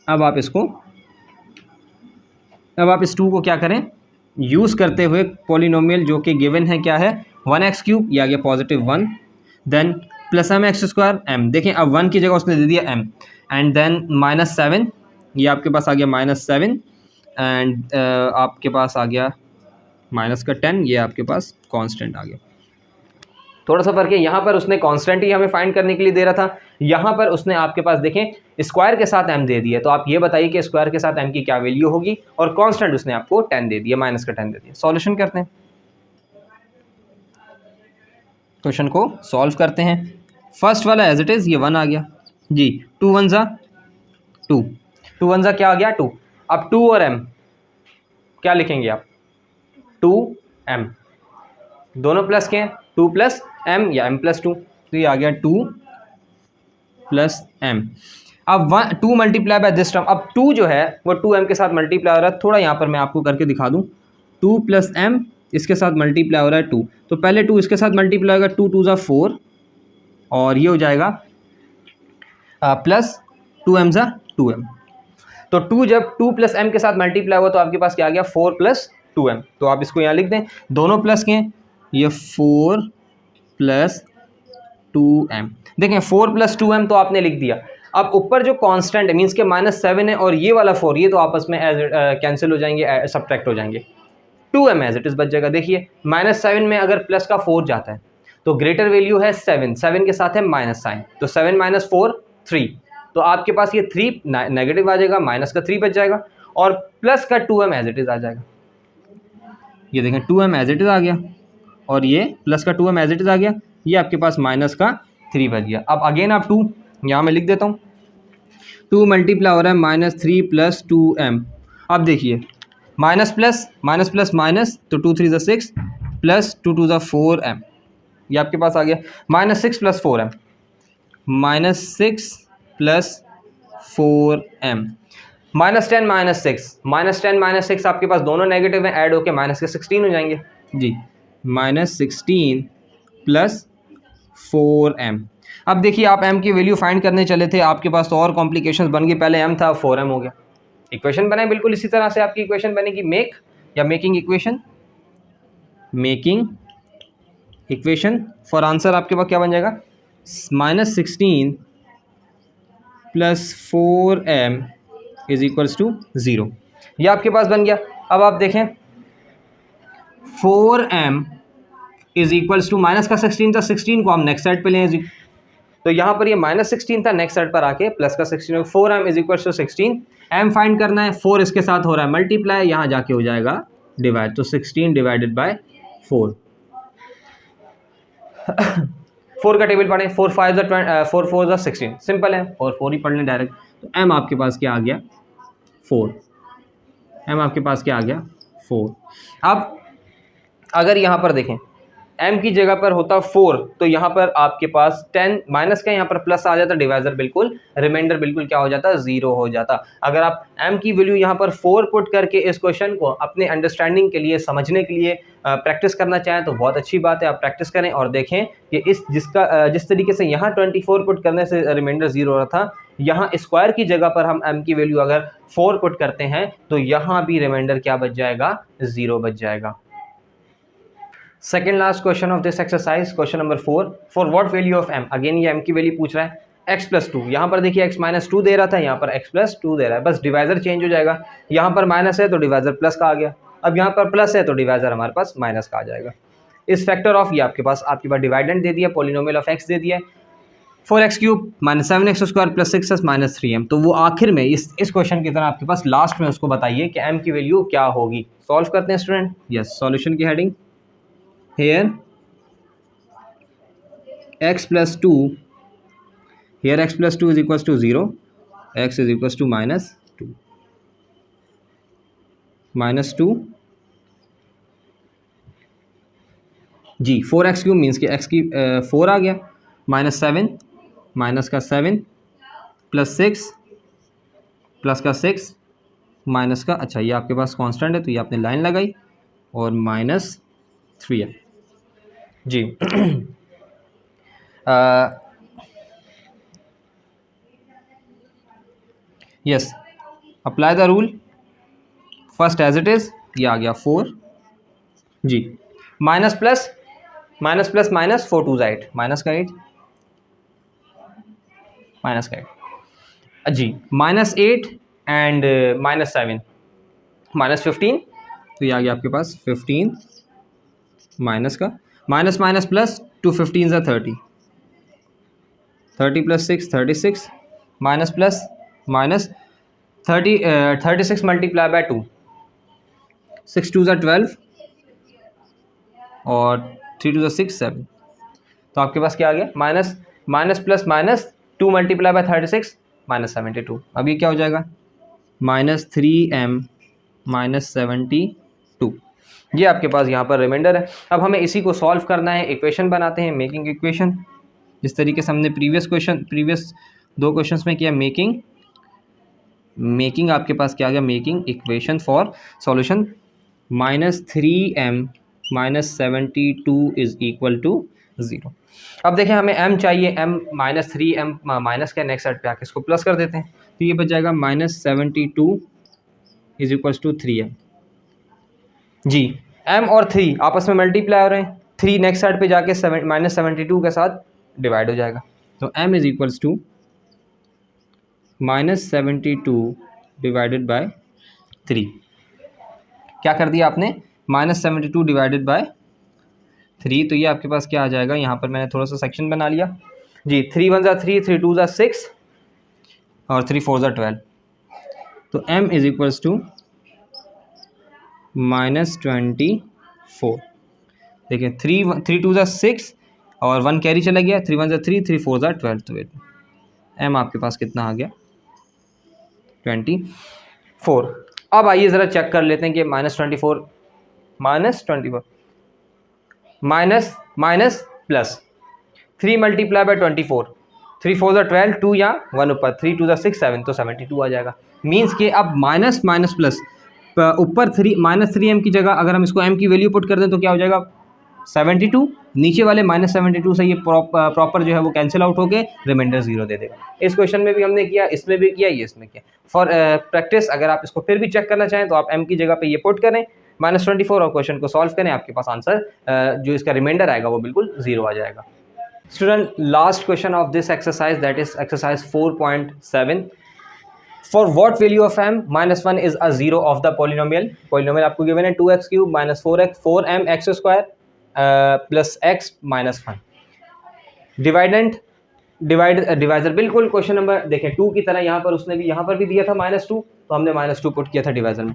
A: अब आप इस 2 को क्या करें, यूज़ करते हुए पॉलिनोमियल जो कि गिवन है क्या है 1x क्यूब, ये आ गया positive 1, then plus m x square m। देखें अब 1 की जगह उसने दे दिया m, एंड देन माइनस 7, ये आपके पास आ गया -7, एंड आपके पास आ गया माइनस का 10, ये आपके पास कांस्टेंट आ गया। थोड़ा सा फर्क है, यहाँ पर उसने कांस्टेंट ही हमें फाइंड करने के लिए दे रहा था, यहाँ पर उसने आपके पास देखें स्क्वायर के साथ m दे दिया। तो आप ये बताइए कि स्क्वायर के साथ m की क्या वैल्यू होगी, और कांस्टेंट उसने आपको 10 दे दिया, माइनस का 10 दे दिया। सॉल्यूशन करते हैं, क्वेश्चन को सॉल्व करते हैं। फर्स्ट वाला एज इट इज़, ये 1 आ गया जी, 2 1 ज़ा 2, 2 1 ज़ा क्या आ गया 2। अब 2 और m क्या लिखेंगे आप, 2m, दोनों प्लस के हैं, 2 प्लस m या m प्लस 2, तो ये आ गया 2 प्लस m। अब 2 मल्टीप्लाई बाय दिस टर्म, अब 2 जो है वो 2m के साथ मल्टीप्लाई हो रहा है, थोड़ा यहाँ पर मैं आपको करके दिखा दूँ। 2 प्लस m इसके साथ मल्टीप्लाई हो रहा है 2, तो पहले 2 इसके साथ मल्टीप्लाई होगा, 2 2 ज़ा 4, और ये हो जाएगा प्लस 2m ज़ा 2m। तो 2 जब 2 प्लस m के साथ मल्टीप्लाई हुआ तो आपके पास क्या आ गया 4 प्लस 2m। तो आप इसको यहाँ लिख दें, दोनों प्लस के हैं, ये 4 प्लस 2m। देखें 4 प्लस 2m तो आपने लिख दिया। अब ऊपर जो कांस्टेंट है मीन्स के -7 है, और ये वाला 4, ये तो आपस में कैंसिल हो जाएंगे, सब्ट्रैक्ट हो जाएंगे, 2m एज इट इज़ बच जाएगा। देखिए -7 में अगर प्लस का 4 जाता है तो ग्रेटर वैल्यू है 7, 7 के साथ है माइनस साइन, तो 7 - 4 3, तो आपके पास ये 3 नेगेटिव आ जाएगा, माइनस का 3 बच जाएगा, और प्लस का 2m एज इट इज़ आ जाएगा। ये देखें 2m एज इट इज़ आ गया, और ये प्लस का 2m एज इट इज़ आ गया, ये आपके पास माइनस का 3 बच गया। अब अगेन आप 2 यहाँ मैं लिख देता हूँ, 2 मल्टीप्लाई हो रहा है -3 प्लस 2m। अब देखिए minus plus minus plus minus, तो 2 3 ज़ा 6 प्लस 2 2 ज़ा 4m, ये आपके पास आ गया -6 प्लस 4m, -6 प्लस 4m, -10 -6 -6 आपके पास दोनों नेगेटिव हैं, ऐड होके माइनस के 16 हो जाएंगे जी, -16 प्लस 4m। अब देखिए आप m की वैल्यू फाइंड करने चले थे, आपके पास तो और कॉम्प्लिकेशंस बन गई, पहले m था 4m हो गया। इक्वेशन बनाए बिल्कुल इसी तरह से आपकी इक्वेशन बनेगी, मेक या making equation, making equation for answer आपके पास क्या बन जाएगा, -16 plus 4m is equals to 0, ये आपके पास बन गया। अब आप देखें 4m is equals to minus का 16 था, 16 को हम नेक्स्ट साइड पे लें, तो यहाँ पर ये -16 था, नेक्स्ट साइड पर आके प्लस का 16, 4m is equals to 16, m find करना है, 4 इसके साथ हो रहा है मल्टीप्लाई, यहाँ जाके हो जाएगा डिवाइड, तो 16 डिवाइडेड बाय 4। 4 का टेबल पढ़ें, 4 5 4 4 16, सिंपल है, और 4 ही पढ़ लें डायरेक्ट। तो m आपके पास क्या आ गया 4, m आपके पास क्या आ गया 4। अब अगर यहाँ पर देखें m की जगह पर होता 4 तो यहाँ पर आपके पास 10 माइनस का यहाँ पर प्लस आ जाता, डिवाइजर बिल्कुल रिमाइंडर बिल्कुल क्या हो जाता, 0 हो जाता। अगर आप m की वैल्यू यहाँ पर 4 पुट करके इस क्वेश्चन को अपने अंडरस्टैंडिंग के लिए, समझने के लिए प्रैक्टिस करना चाहें तो बहुत अच्छी बात है, आप प्रैक्टिस करें और देखें कि जिस तरीके से यहाँ 24 पुट करने से रिमाइंडर 0 हो रहा था, यहाँ स्क्वायर की जगह पर हम m की वैल्यू अगर 4 पुट करते हैं तो यहाँ भी रिमाइंडर क्या बच जाएगा, 0 बच जाएगा। Second last question of this exercise, question number 4, for what value of m, again ये m की वैल्यू पूछ रहा है, x प्लस 2, यहाँ पर देखिए x माइनस 2 दे रहा था, यहाँ पर x प्लस 2 दे रहा है, बस डिवाइजर चेंज हो जाएगा, यहाँ पर माइनस है तो डिवाइजर प्लस का आ गया, अब यहाँ पर प्लस है तो डिवाइजर हमारे पास माइनस का आ जाएगा। इस फैक्टर ऑफ ये आपके पास डिवाइडेंट दे दिया, पॉलिनोमियल ऑफ x दे दिया, 4x cube minus 7x square plus 6x minus 3m, तो वो आखिर में इस क्वेश्चन की तरह आपके पास लास्ट में उसको बताइए कि m की वैल्यू क्या होगी। सॉल्व करते हैं स्टूडेंट। यस, सॉल्यूशन की heading hair x plus 2, here x plus 2 is equals to 0, x is equals to minus 2 जी, 4x क्यूब मीन्स कि x की 4 आ गया, माइनस 7 माइनस का 7 प्लस 6 प्लस का 6 माइनस का, अच्छा ये आपके पास कांस्टेंट है तो ये आपने लाइन लगाई और माइनस 3 है जी। Yes, apply the rule, first as it is, ये आ गया 4 जी, माइनस प्लस माइनस 4 2 8, माइनस का 8 जी, माइनस 8 एंड माइनस 7 माइनस 15, तो ये आ गया आपके पास 15 माइनस का माइनस माइनस प्लस 2 15 ज़ा 30 plus 6 36 minus plus minus 36 multiply by 2, 6 2 ज़ा 12 और 3 2 ज़ा 6 7, तो आपके पास क्या आ गया, minus plus minus 2 multiply by 36 minus 72, अब ये क्या हो जाएगा, माइनस 3m माइनस 72, ये आपके पास यहाँ पर रिमाइंडर है। अब हमें इसी को सॉल्व करना है, इक्वेशन बनाते हैं, मेकिंग इक्वेशन, जिस तरीके से हमने प्रीवियस 2 क्वेश्चंस में किया, मेकिंग आपके पास क्या आ गया, making equation for solution, minus 3m minus 72 is equal to 0। अब देखें हमें m चाहिए, m माइनस 3m माइनस का नेक्स्ट साइड पे आके इसको प्लस कर देते हैं, तो ये बच जाएगा minus 72 is equals to 3m जी। m और 3 आपस में मल्टीप्लाई हो रहे हैं, 3 नेक्स्ट साइड पे जाके माइनस 72 के साथ डिवाइड हो जाएगा, तो m is equals to minus 72 divided by 3, क्या कर दिया आपने, माइनस 72 डिवाइडेड बाय 3, तो ये आपके पास क्या आ जाएगा, यहाँ पर मैंने थोड़ा सा सेक्शन बना लिया जी, 3 1 ज़ा 3 3 2 ज़ा 6 और 3 4 ज़ा 12, तो m is equals to minus 24, देखिए 3 2 ज़ा 6 और 1 कैरी चला गया, 3 1 ज़ा 3 3 4 ज़ा 12, तो m आपके पास कितना आ गया, 24। अब आइए ज़रा चेक कर लेते हैं कि minus 24 minus plus 3 multiply by 24, 3 4 ज़ा 12, 2 या 1 ऊपर, 3 2 ज़ा 6 7, तो 72 आ जाएगा। मीन्स कि अब माइनस प्लस ऊपर 3 माइनस 3m की जगह अगर हम इसको m की वैल्यू पुट कर दें तो क्या हो जाएगा, 72, नीचे वाले माइनस 72 से ये प्रॉपर जो है वो कैंसिल आउट होके रिमाइंडर 0 दे देगा। इस क्वेश्चन में भी हमने किया, इसमें भी किया, ये इसमें किया। फॉर प्रैक्टिस अगर आप इसको फिर भी चेक करना चाहें तो आप m की जगह पे ये पुट करें माइनस 24 और क्वेश्चन को सॉल्व करें, आपके पास आंसर जो इसका रिमाइंडर आएगा वो बिल्कुल 0 आ जाएगा। Student, last question of this exercise, that is exercise 4.7, for what value of m -1 is a 0 of the polynomial आपको गिवन है 2x cube minus 4m x square plus x minus 1, divisor बिल्कुल question number देखें 2 की तरह यहाँ पर भी दिया था -2, तो हमने -2 पुट किया था डिवाइजर में,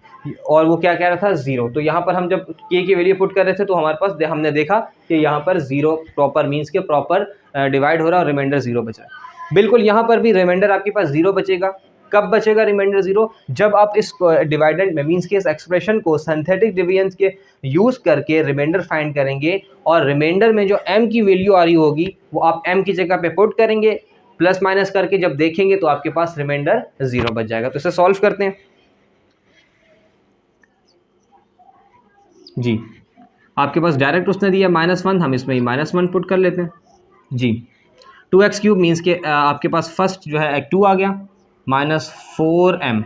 A: और वो क्या कह रहा था 0, तो यहाँ पर हम जब k की वैल्यू पुट कर रहे थे तो हमारे पास हमने देखा कि यहाँ पर 0 प्रॉपर मीन्स के प्रॉपर डिवाइड हो रहा है और रिमाइंडर 0 बच रहा है। बिल्कुल यहाँ पर भी रिमाइंडर आपके पास 0 बचेगा, कब बचेगा रिमाइंडर 0? जब आप इस डिवाइडेंड में मीन्स के इस एक्सप्रेशन को सिंथेटिक डिवीजन के यूज़ करके रिमाइंडर फाइंड करेंगे और रिमाइंडर में जो m की वैल्यू आ रही होगी वो आप m की जगह पे पुट करेंगे, प्लस माइनस करके जब देखेंगे तो आपके पास रिमाइंडर 0 बच जाएगा। तो इसे सॉल्व करते हैं जी। आपके पास डायरेक्ट उसने दिया -1, हम इसमें ही -1 पुट कर लेते हैं जी। 2x³ मीन्स के आपके पास फर्स्ट जो है 2 आ गया, -4m।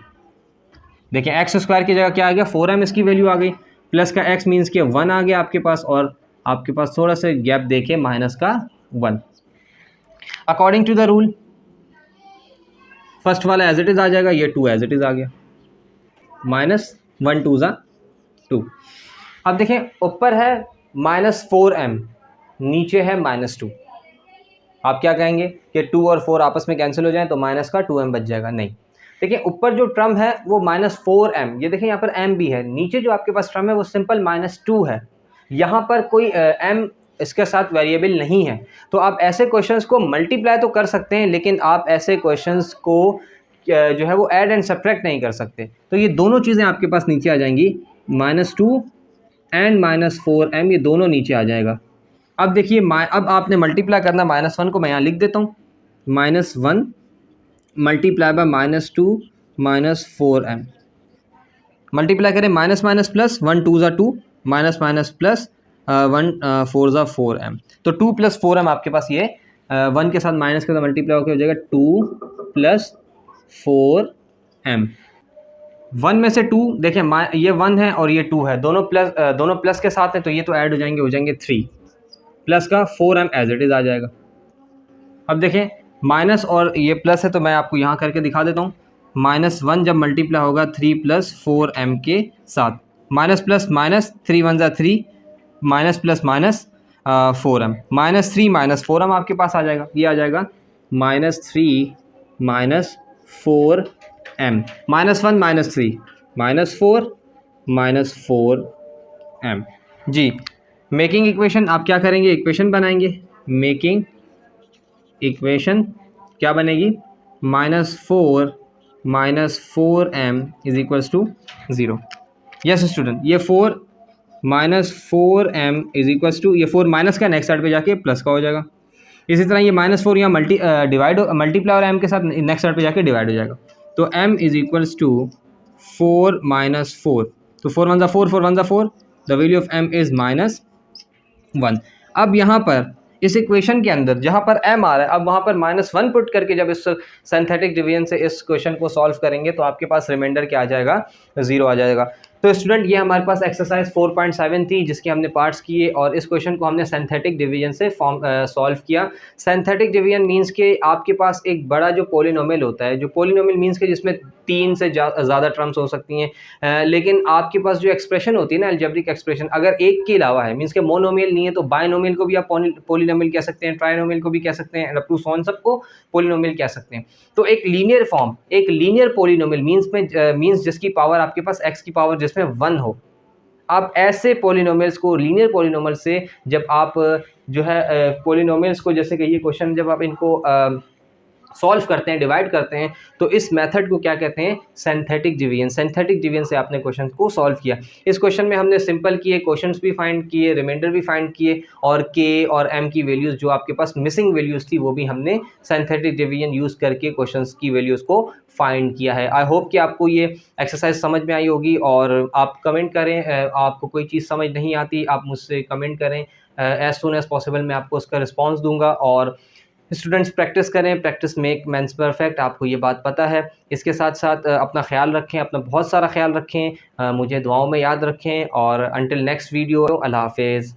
A: देखिए x² की जगह क्या आ गया, 4m इसकी वैल्यू आ गई, प्लस का x मीन्स के 1 आ गया आपके पास, और आपके पास थोड़ा सा गैप देके -1। According to the rule first वाला एज इट इज़ आ जाएगा, ये 2 एज इट इज़ आ गया, -1 2 2। अब देखें ऊपर है -4m, नीचे है -2। आप क्या कहेंगे कि 2 और 4 आपस में कैंसिल हो जाएं तो माइनस का 2m बच जाएगा? नहीं, देखिए ऊपर जो टर्म है वो -4m, ये देखें यहाँ पर m भी है, नीचे जो आपके पास टर्म है वो सिंपल -2 है, यहाँ पर कोई m इसके साथ वेरिएबल नहीं है। तो आप ऐसे क्वेश्चंस को मल्टीप्लाई तो कर सकते हैं, लेकिन आप ऐसे क्वेश्चंस को जो है वो ऐड एंड सब्ट्रैक्ट नहीं कर सकते। तो ये दोनों चीज़ें आपके पास नीचे आ जाएंगी, -2 एंड -4m, ये दोनों नीचे आ जाएगा। अब देखिए अब आपने मल्टीप्लाई करना -1 को मैं यहाँ लिख देता हूँ, -1 मल्टीप्लाई बाय -2 -4m, मल्टीप्लाई करें minus minus plus, 1 2 2, minus minus plus 1 4 4m। तो 2 + 4m आपके पास ये 1 के साथ माइनस के साथ मल्टीप्लाई होकर हो जाएगा 2 + 4m। 1 में से 2 देखें ये 1 है और ये 2 है, दोनों प्लस के साथ हैं, तो ये तो ऐड हो जाएंगे 3, प्लस का 4m एज इट इज़ आ जाएगा। अब देखें माइनस और ये प्लस है, तो मैं आपको यहाँ करके दिखा देता हूँ। -1 जब मल्टीप्लाई होगा 3 + 4m के साथ, minus plus minus, 3 1 3, minus plus minus 4m, -3 - 4m आपके पास आ जाएगा, ये आ जाएगा -3 - 4m, -1 - 3 -4 -4m जी। मेकिंग इक्वेशन आप क्या करेंगे, इक्वेशन बनाएंगे, मेकिंग इक्वेशन क्या बनेगी, -4 - 4m = 0। यस स्टूडेंट, ये 4 - 4m = ये 4 माइनस का नेक्स्ट साइड पे जाके प्लस का हो जाएगा। इसी तरह ये -4 यहाँ मल्टीप्लाई और m के साथ नेक्स्ट साइड पे जाके डिवाइड हो जाएगा। तो m = 4 - 4, तो 4 1 4, 4 1 4, the value of m is -1। अब यहाँ पर इस इक्वेशन के अंदर जहाँ पर m आ रहा है, अब वहाँ पर -1 पुट करके जब इस सिंथेटिक डिवीजन से इस क्वेश्चन को सॉल्व करेंगे तो आपके पास रिमाइंडर क्या आ जाएगा, 0 आ जाएगा। तो स्टूडेंट ये हमारे पास एक्सरसाइज 4.7 थी, जिसके हमने पार्ट्स किए और इस क्वेश्चन को हमने सिंथेटिक डिवीजन से सॉल्व किया। सिंथेटिक डिवीजन मीन्स के आपके पास एक बड़ा जो पोलिनोमियल होता है, जो पोलिनोमियल मीन्स के जिसमें 3 से ज़्यादा टर्म्स हो सकती हैं, लेकिन आपके पास जो एक्सप्रेशन होती है ना, अलजेब्रिक एक्सप्रेशन, अगर एक के अलावा है मीन्स के मोनोमियल नहीं है, तो बायनोमियल को भी आप पोलिनोमियल कह सकते हैं, ट्राइनोमियल को भी कह सकते हैं, अप टू सॉन सबको पोलिनोमियल कह सकते हैं। तो एक लीनियर फॉर्म, एक लीनियर पोलिनोमियल मीन्स जिसकी पावर आपके पास x की पावर जिसमें 1 हो। आप ऐसे पोलिनोमियल्स को, लीनियर पोलिनोमियल से जब आप जो है पोलिनोमियल्स को, जैसे कि ये क्वेश्चन जब आप इनको सॉल्व करते हैं, डिवाइड करते हैं, तो इस मेथड को क्या कहते हैं, सिंथेटिक डिवीजन। सिंथेटिक डिवीजन से आपने क्वेश्चन को सॉल्व किया। इस क्वेश्चन में हमने सिंपल किए, क्वेश्चंस भी फाइंड किए, रिमाइंडर भी फाइंड किए, और k और m की वैल्यूज़ जो आपके पास मिसिंग वैल्यूज़ थी वो भी हमने सिंथेटिक डिवीजन यूज़ करके क्वेश्चंस की वैल्यूज़ को फाइंड किया है। आई होप कि आपको ये एक्सरसाइज समझ में आई होगी, और आप कमेंट करें, आपको कोई चीज़ समझ नहीं आती आप मुझसे कमेंट करें, एज सुन एज़ पॉसिबल मैं आपको उसका रिस्पॉन्स दूंगा। और स्टूडेंट्स प्रैक्टिस करें, प्रैक्टिस मेक मैन्स परफेक्ट, आपको ये बात पता है। इसके साथ साथ अपना ख्याल रखें, अपना बहुत सारा ख्याल रखें, मुझे दुआओं में याद रखें, और अंटिल नेक्स्ट वीडियो, अल्लाह हाफिज़।